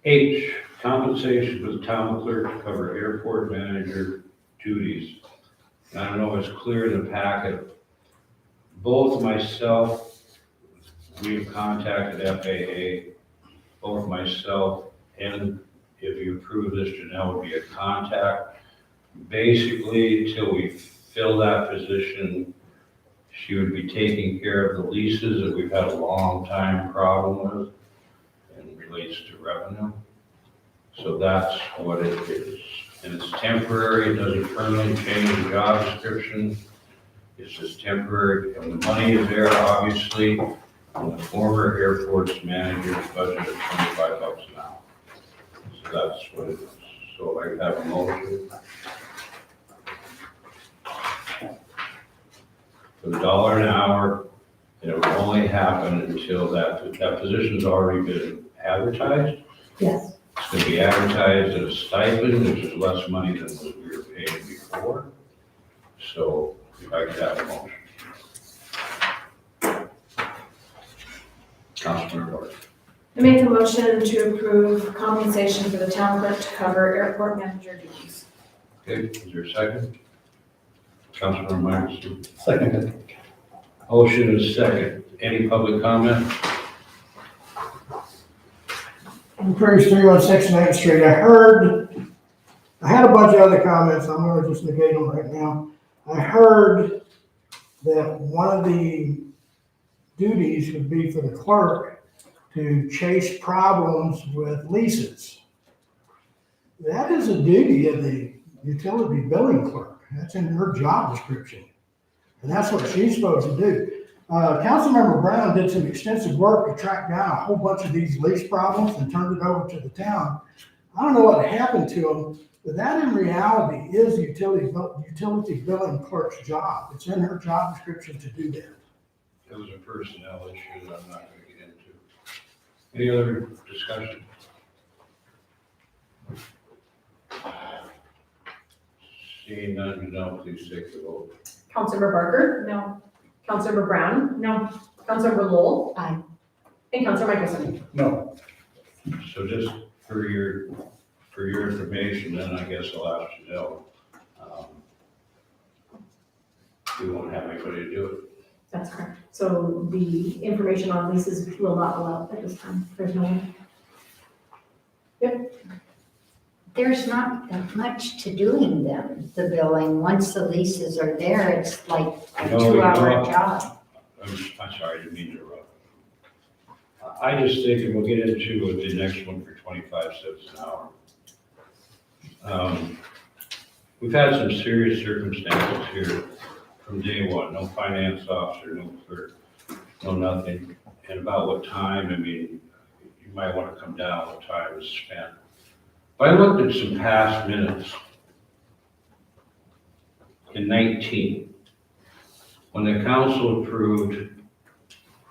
H, compensation for the town clerk to cover airport manager duties. And I don't know if it's clear in the packet. Both myself, we've contacted FAA, both myself and if you approve this, Janelle would be a contact. Basically, till we fill that position, she would be taking care of the leases that we've had a long time problem with and relates to revenue. So that's what it is. And it's temporary, it doesn't permanently change the job description. It's just temporary, and the money is there, obviously, on the former airport's manager's budget of $25 an hour. So that's what it is. So I have a motion. For the $1 an hour, and it will only happen until that position's already been advertised. Yes. It's going to be advertised as a stipend, which is less money than what we were paying before. So if I could have a motion. Councilman Barton. I make a motion to approve compensation for the town clerk to cover airport manager duties. Okay, is there a second? Councilman Michelson. Seconded. Motion is second. Any public comment? Increase 316 8th Street. I had a bunch of other comments. I'm gonna just negate them right now. I heard that one of the duties would be for the clerk to chase problems with leases. That is a duty of the utility billing clerk. That's in her job description. And that's what she's supposed to do. Councilmember Brown did some extensive work to track down a whole bunch of these lease problems and turned it over to the town. I don't know what happened to them, but that in reality is the utility billing clerk's job. It's in her job description to do that. It was a personnel issue that I'm not going to get into. Any other discussion? Seeing none, Janelle, please take the vote. Councilmember Barker, No. Councilmember Brown, No. Councilmember Lowell. Aye. And Councilor Michelson. No, So just for your information, then I guess I'll ask Janelle. We won't have anybody to do it. That's correct. So the information on leases will not go out at this time. There's no one. There's not that much to doing them, the billing. Once the leases are there, it's like a No, 2-hour job. I'm sorry, I didn't mean to interrupt. I just think, and we'll get into the next one for 25 cents an hour. We've had some serious circumstances here from day one, no finance officer, no clerk, no nothing. And about what time, I mean, you might want to come down what time is spent. But I looked at some past minutes in 19, when the council approved,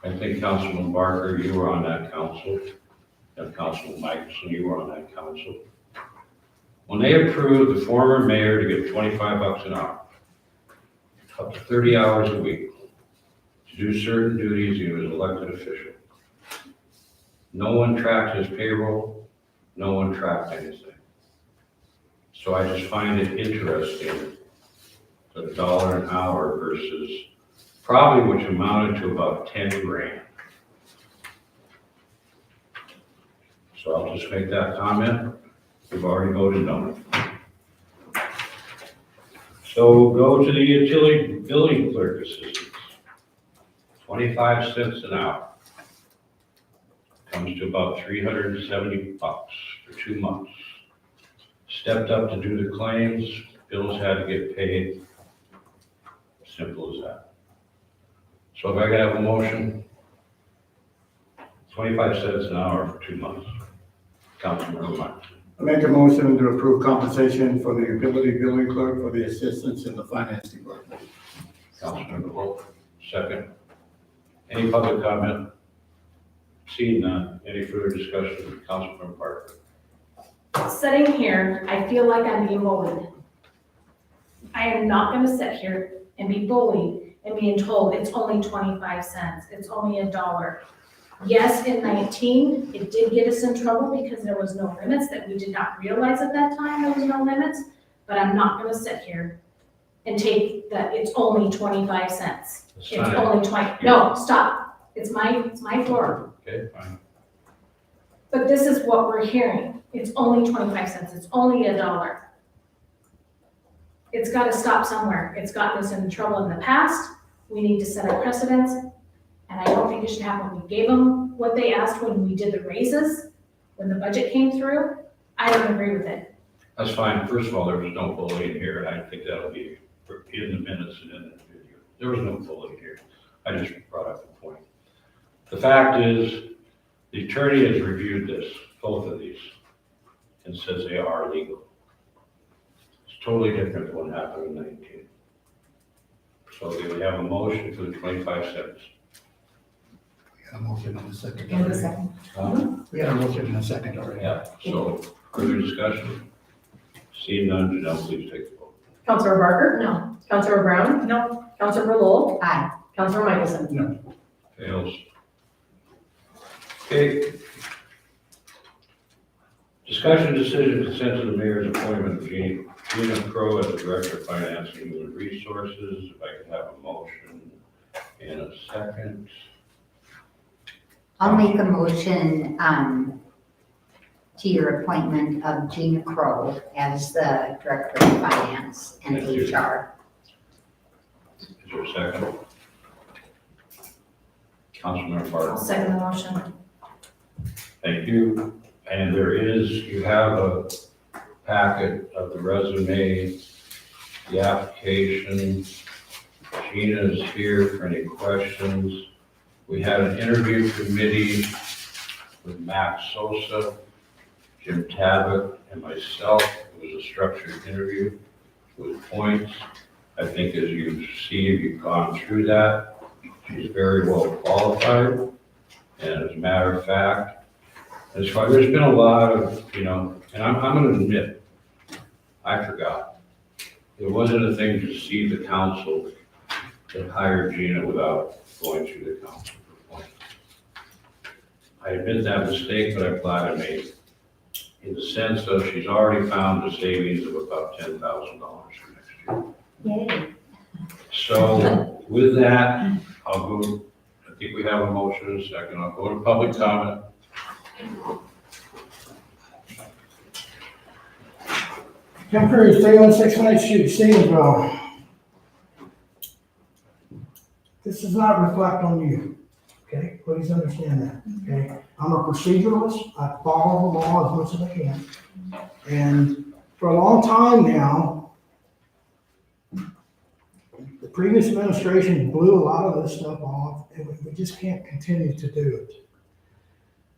I think Councilman Barker, you were on that council, and Councilman Michelson, you were on that council. When they approved the former mayor to get 25 bucks an hour, up to 30 hours a week, to do certain duties, he was an elected official. No one tracked his payroll, no one tracked anything. So I just find it interesting that $1 an hour versus probably which amounted to about 10 grand. So I'll just make that comment. We've already voted on it. So we'll go to the utility billing clerk assistants. 25 cents an hour. Comes to about 370 bucks for 2 months. Stepped up to do the claims, bills had to get paid. Simple as that. So if I could have a motion, 25 cents an hour for 2 months. Councilmember Mike. I make a motion to approve compensation for the utility billing clerk for the assistants in the finance department. Councilmember Wolf, second. Any public comment? Seeing none, any further discussion? Councilmember Parker. Sitting here, I feel like I'm being bullied. I am not gonna sit here and be bullied and being told it's only 25 cents, it's only $1. Yes, in 19, it did get us in trouble because there was no limits that we did not realize at that time there was no limits, but I'm not gonna sit here and take that it's only 25 cents. It's only 20, no, stop. It's my floor. Okay, fine. But this is what we're hearing. It's only 25 cents. It's only $1. It's got to stop somewhere. It's gotten us in trouble in the past. We need to set a precedence. And I don't think it should happen. We gave them what they asked when we did the raises, when the budget came through. I don't agree with it. That's fine. First of all, there was no bullying here, and I think that'll be in the minutes and in the video. There was no bullying here. I just brought up the point. The fact is, the attorney has reviewed this, both of these, and says they are legal. It's totally different than what happened in 19. So we have a motion for the 25 cents. We got a motion in a second. And the already. second. We got a motion in a second already. Yeah, so further discussion? Seeing none, Janelle, please take the vote. Councilor Barker? No. Councilor Brown? No. Councilor Lowell? Aye. Councilor Michelson? Fails. Okay. Discussion decision consent to the mayor's appointment of Gina Crowe as the Director of Finance and Human Resources. If I could have a motion in a second. I'll make a motion, to your appointment of Gina Crowe as the Director of Finance and Thank you. HR. Is there a second? Councilmember I'll Barton. second the motion. Thank you. And there is, you have a packet of the resume, the application. Gina is here for any questions. We had an interview committee with Max Sosa, Jim Tabbitt, and myself. It was a structured interview with points. I think as you see, if you've gone through that, she's very well qualified. And as a matter of fact, as far, there's been a lot of, and I'm going to admit, I forgot. It wasn't a thing to see the council that hired Gina without going through the council. I admit that mistake, but I'm glad I made it. In the sense of she's already found a savings of about $10,000 for next year. Yay. So with that, I'll go, I think we have a motion in a second. I'll go to public comment. Tim Cruz, 316 Street, Stevensville. This does not reflect on you, okay? Please understand that, okay? I'm a proceduralist. I follow the law as much as I can. And for a long time now, the previous administration blew a lot of this stuff off, and we just can't continue to do it.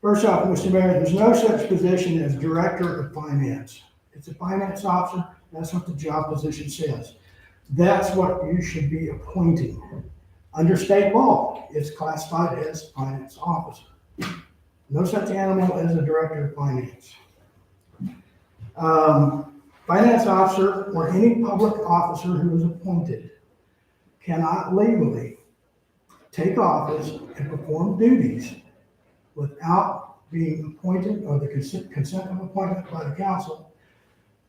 First off, Mr. Mayor, there's no such position as Director of Finance. It's a finance officer. That's what the job position says. That's what you should be appointing. Under state law, it's classified as finance officer. No such animal as a director of finance. Finance officer or any public officer who is appointed cannot legally take office and perform duties without being appointed or the consent of appointment by the council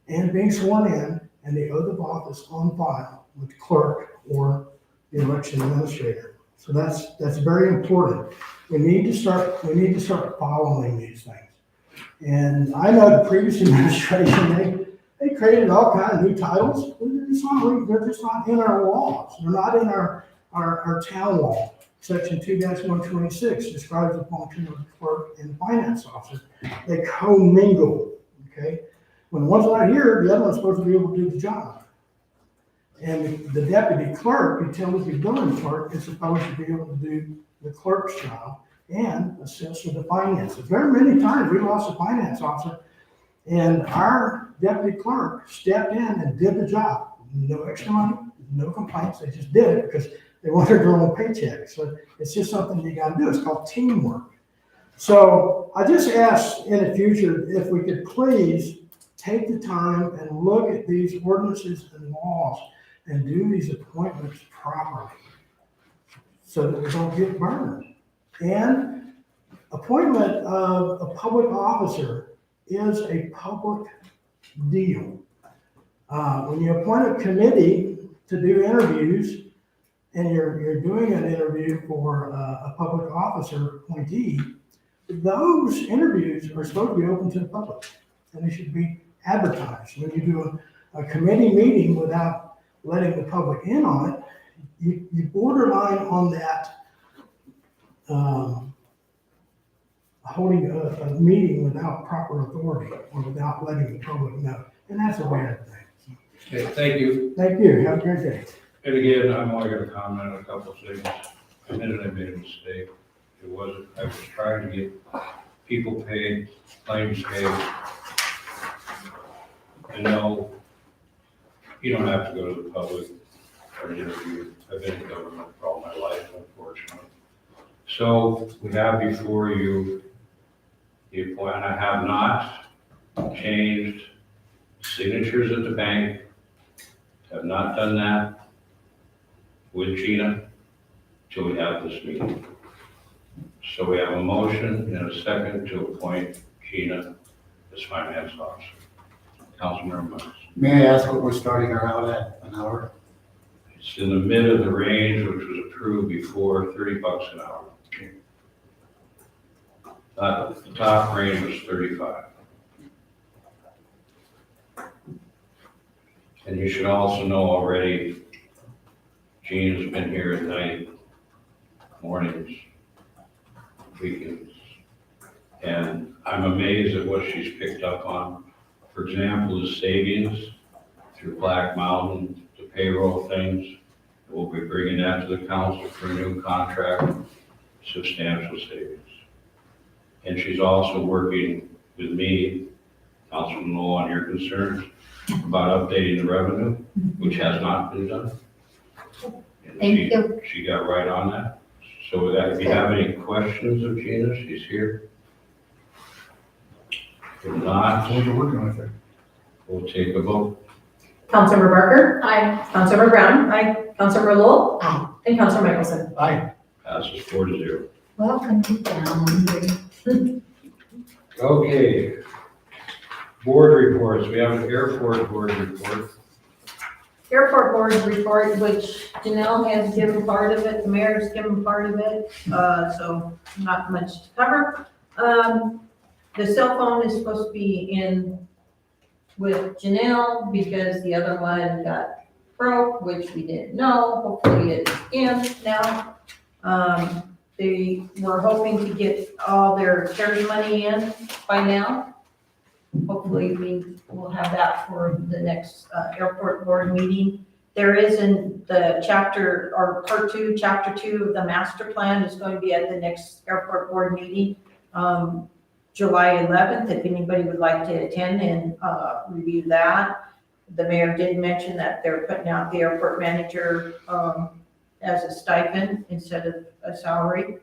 and being sworn in and the oath of office on file with the clerk or the election administrator. So that's very important. We need to start following these things. And I know the previous administration, they created all kinds of new titles. They're just not in our laws. They're not in our town law. Section 2-126 describes the function of the clerk and the finance officer. They commingle, okay? When one's not here, the other one's supposed to be able to do the job. And the deputy clerk, utility billing clerk, is supposed to be able to do the clerk's job and assist with the finances. Very many times we lost a finance officer and our deputy clerk stepped in and did the job. No extra money, no complaints. They just did it because they wanted their own paycheck. So it's just something you got to do. It's called teamwork. So I just asked in the future if we could please take the time and look at these ordinances and laws and do these appointments properly so that we don't get burned. And appointment of a public officer is a public deal. When you appoint a committee to do interviews and you're doing an interview for a public officer appointee, those interviews are supposed to be open to the public and they should be advertised. When you do a committee meeting without letting the public in on it, you borderline on that holding a meeting without proper authority or without letting the public know. And that's a bad thing. Okay, thank you. Thank you. Have a great day. And again, I'm only gonna comment on a couple of things. I admit I made a mistake. It wasn't, I was trying to get people paid, claims paid. And no, you don't have to go to the public for an interview. I've been in government for all my life, unfortunately. So we have before you the appointment. I have not changed signatures at the bank. Have not done that with Gina till we have this meeting. So we have a motion and a second to appoint Gina as finance officer. Councilmember Miles. May I ask what we're starting her out at, an hour? It's in the mid of the range, which was approved before, $30 an hour. The top range was 35. And you should also know already, Jean's been here at night, mornings, weekends. And I'm amazed at what she's picked up on. For example, the savings through Black Mountain, the payroll things. We'll be bringing that to the council for a new contract, substantial savings. And she's also working with me, Councilman Lowell, on your concerns about updating the revenue, which has not been done. And Thank you. She got right on that. So with that, if you have any questions of Gina, she's here. If not, What are you working with her? we'll take a vote. Councilmember Barker, Aye. Councilmember Brown, Councilmember Lowell. Aye. And Councilor Michelson. Aye. Passes 4-0. Welcome to town. Okay. Board reports. We have an airport board report. Airport board report, which Janelle has given part of it, the mayor's given part of it, so not much to cover. The cell phone is supposed to be in with Janelle because the other one got broke, which we didn't know. Hopefully it's in now. They were hoping to get all their CARES money in by now. Hopefully we will have that for the next airport board meeting. There is in the chapter, or part 2, chapter 2 of the master plan is going to be at the next airport board meeting, July 11th, if anybody would like to attend and review that. The mayor did mention that they're putting out the airport manager as a stipend instead of a salary.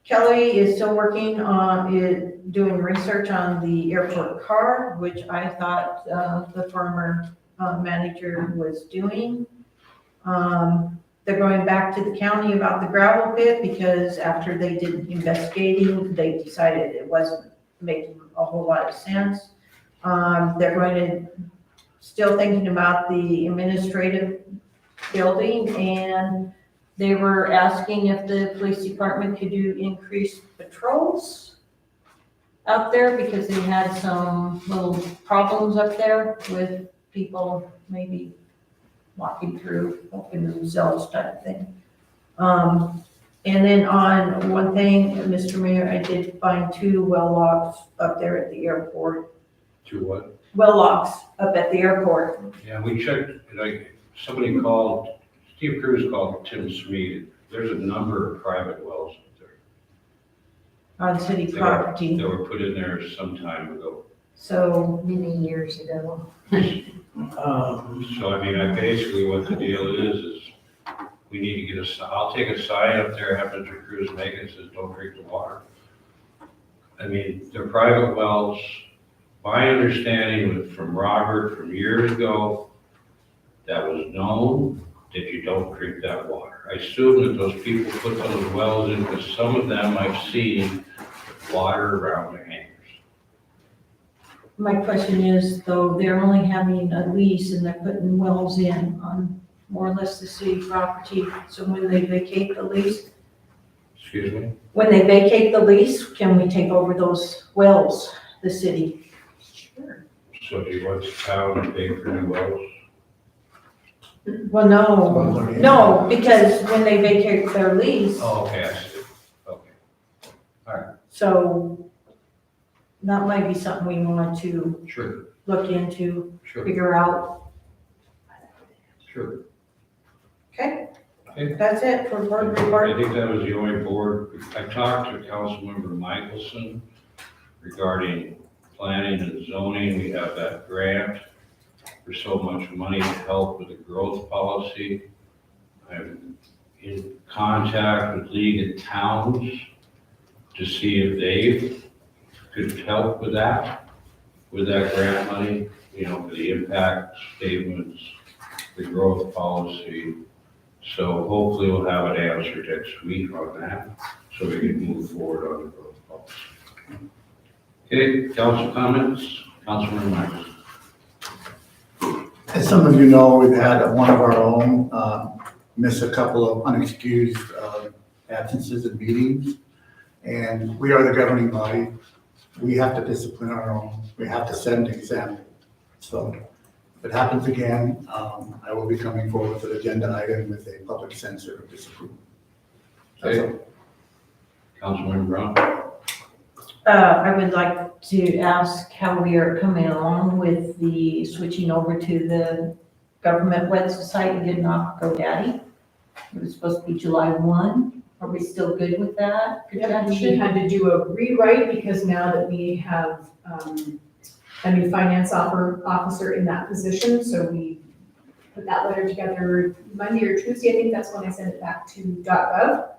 Kelly is still working on doing research on the airport car, which I thought the former manager was doing. They're going back to the county about the gravel pit because after they did investigating, they decided it wasn't making a whole lot of sense. They're going to still thinking about the administrative building, and they were asking if the police department could do increased patrols out there because they had some little problems up there with people maybe walking through, helping themselves type of thing. And then on one thing, Mr. Mayor, I did find 2 well logs up there at the airport. To what? Well logs up at the airport. Yeah, we checked, somebody called, Steve Cruz called Tim Smeed. There's a number of private wells up there. On city property, That were put in there some time ago. so, Many years ago. So I mean, basically what the deal is we need to get I'll take a sign up there, have Mr. Cruz make it, says don't drink the water. I mean, they're private wells. My understanding from Robert from years ago, that was known that you don't drink that water. I assume that those people put those wells in because some of them I've seen water around the hangers. my question is, though, they're only having a lease and they're putting wells in on more or less the city property. So when they vacate the lease, Excuse me? when they vacate the lease, can we take over those wells, the city? Sure. So do you want the town to pay for new wells? Well, no, because when they vacate their lease, Oh, okay, I see. Okay, so that might be something we want to sure, look into, sure, figure out. sure. Okay, Okay. that's it for board I report. think that was the only board. I talked to Councilmember Michelson regarding planning and zoning. We have that grant for so much money to help with the growth policy. I'm in contact with League of Towns to see if they could help with that grant money, for the impact statements, the growth policy. So hopefully we'll have an answer next week on that, so we can move forward on the growth policy. Okay, council comments, Councilman Michelson. As some of you know, we've had one of our own miss a couple of unexcused absences in meetings. And we are the governing body. We have to discipline our own. We have to set an example. So if it happens again, I will be coming forward with an agenda item with a public censor of disapproval. That's Okay. all. Councilman Brown. I would like to ask how we are coming along with the switching over to the government website and getting off GoDaddy. It was supposed to be July 1. Are we still good with that? Yeah, we had to do a rewrite because now that we have a new finance officer in that position, so we put that letter together Monday or Tuesday. I think that's when I sent it back to .gov.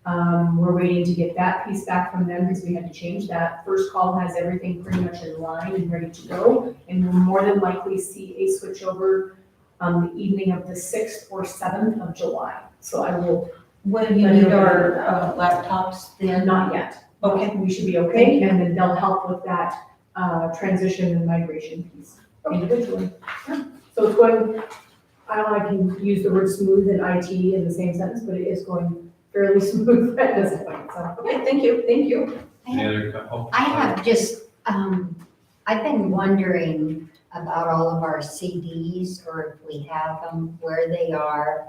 We're waiting to get that piece back from them because we had to change that. First Call has everything pretty much in line and ready to go. And we'll more than likely see a switchover on the evening of the 6th or 7th of July. So I will, When do you need our laptops then? not yet. Okay. We should be okay, and then they'll help with that, transition and migration piece individually. Yeah. So it's going, I don't know if I can use the word smooth and IT in the same sentence, but it is going fairly smooth at this point, so. Okay, thank you, thank you. Any other, I have just, I've been wondering about all of our CDs, or if we have them, where they are.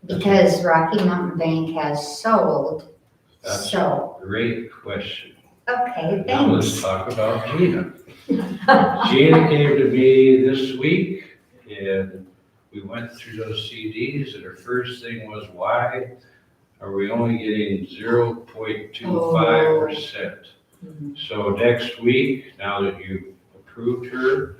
Because Rocky Mountain Bank has sold, That's so, great question. okay, Now let's thanks. talk about Gina. Gina came to me this week and we went through those CDs and her first thing was, why are we only getting 0.25%? So next week, now that you've approved her,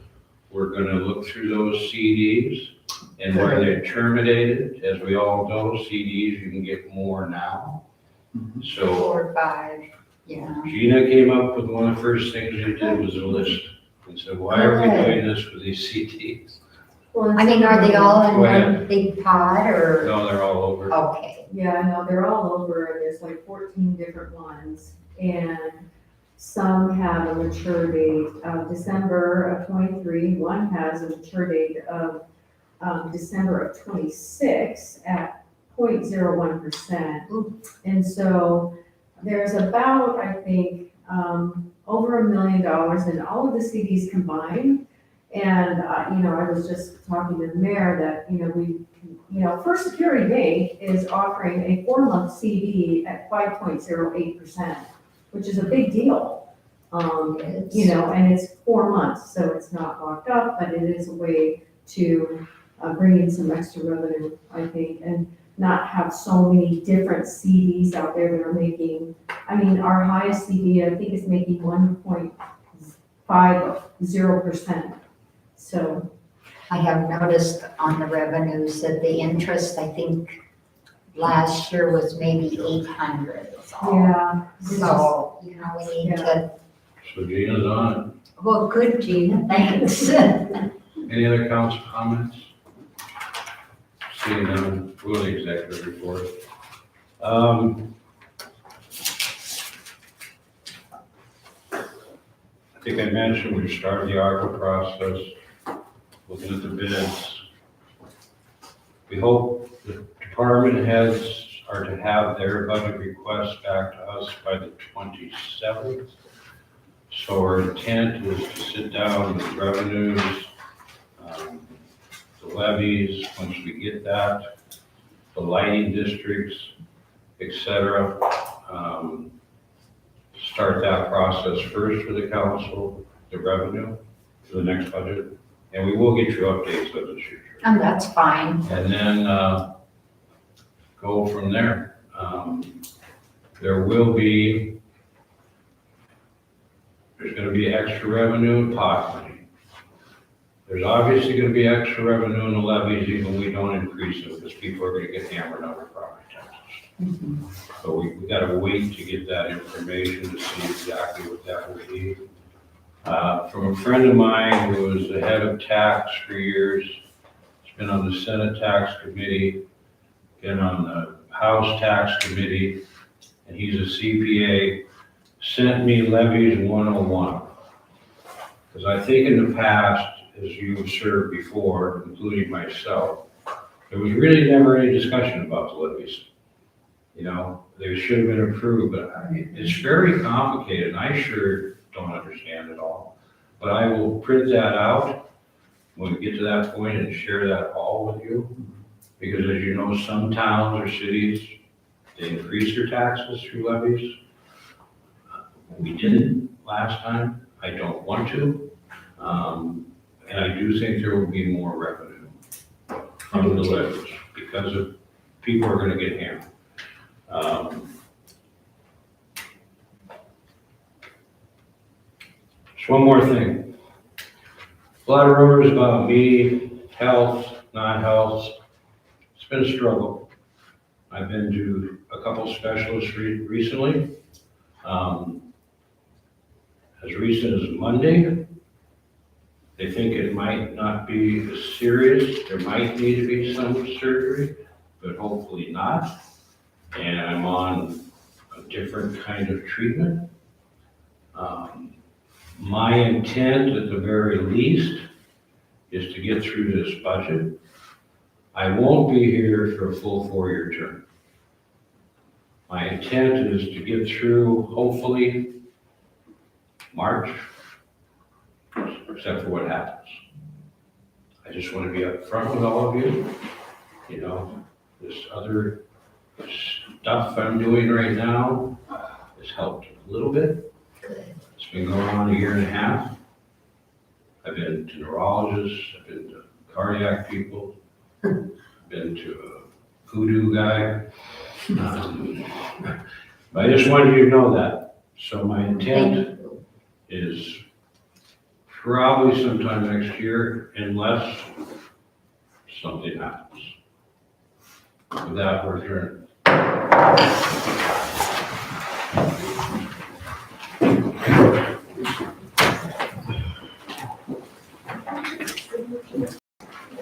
we're gonna look through those CDs and where they're terminated. As we all know, CDs, you can get more now. So 4 or 5, yeah. Gina came up with one of the first things we did was a list and said, why are we doing this with these CDs? I mean, are they all in Go ahead. one big pot, or, No, they're all over. okay, Yeah, no, they're all over, and there's like 14 different ones, and some have a mature date of December of 23, one has a mature date of December of 26 at 0.01%. And so there's about, I think, over $1 million in all of the CDs combined. And, I was just talking to the mayor that, First Security Bank is offering a 4-month CD at 5.08%, which is a big deal. And it's 4 months, so it's not locked up, but it is a way to bring in some extra revenue, I think, and not have so many different CDs out there that are making, our highest CD, I think, is making 1.50%. So, I have noticed on the revenues that the interest, I think, last year was maybe 800 is all. yeah. So, we need to, So Gina's on well, good, Gina, thanks. it. Any other council comments? Seeing none, we'll the executive report. I think I mentioned we started the ARPA process, looking at the bids. We hope the department heads are to have their budget requests back to us by the 27th. So our intent is to sit down with revenues, the levies, once we get that, the lighting districts, et cetera. Start that process first for the council, the revenue, for the next budget. And we will get you updates of this year. And that's fine. And then go from there. There's going to be extra revenue in pot money. There's obviously going to be extra revenue in the levies, even we don't increase them, because people are going to get hammered on their property taxes. So we got to wait to get that information to see exactly what that will be. From a friend of mine who was the head of tax for years, he's been on the Senate Tax Committee, been on the House Tax Committee, and he's a CPA, sent me levies 101. Because I think in the past, as you observed before, including myself, there was really never any discussion about the levies. They should have been approved, but it's very complicated, and I sure don't understand it all. But I will print that out when we get to that point and share that all with you. Because as you know, some towns or cities, they increase their taxes through levies. We didn't last time. I don't want to. And I do think there will be more revenue from the levies because of people are going to get hammered. Just one more thing. A lot of rumors about me, health, not health. It's been a struggle. I've been to a a couple specialists recently. As recent as Monday, they think it might not be as serious. There might need to be some surgery, but hopefully not. And I'm on a different kind of treatment. My intent at the very least is to get through this budget. I won't be here for a full 4-year term. My intent is to get through, hopefully, March, except for what happens. I just want to be upfront with all of you. You know, this other stuff I'm doing right now has helped a little bit. It's been going on 1.5 years. I've been to neurologists, I've been to cardiac people, been to a voodoo guy. But I just wanted you to know that. So my intent is probably sometime next year, unless something happens. With that, we're adjourned.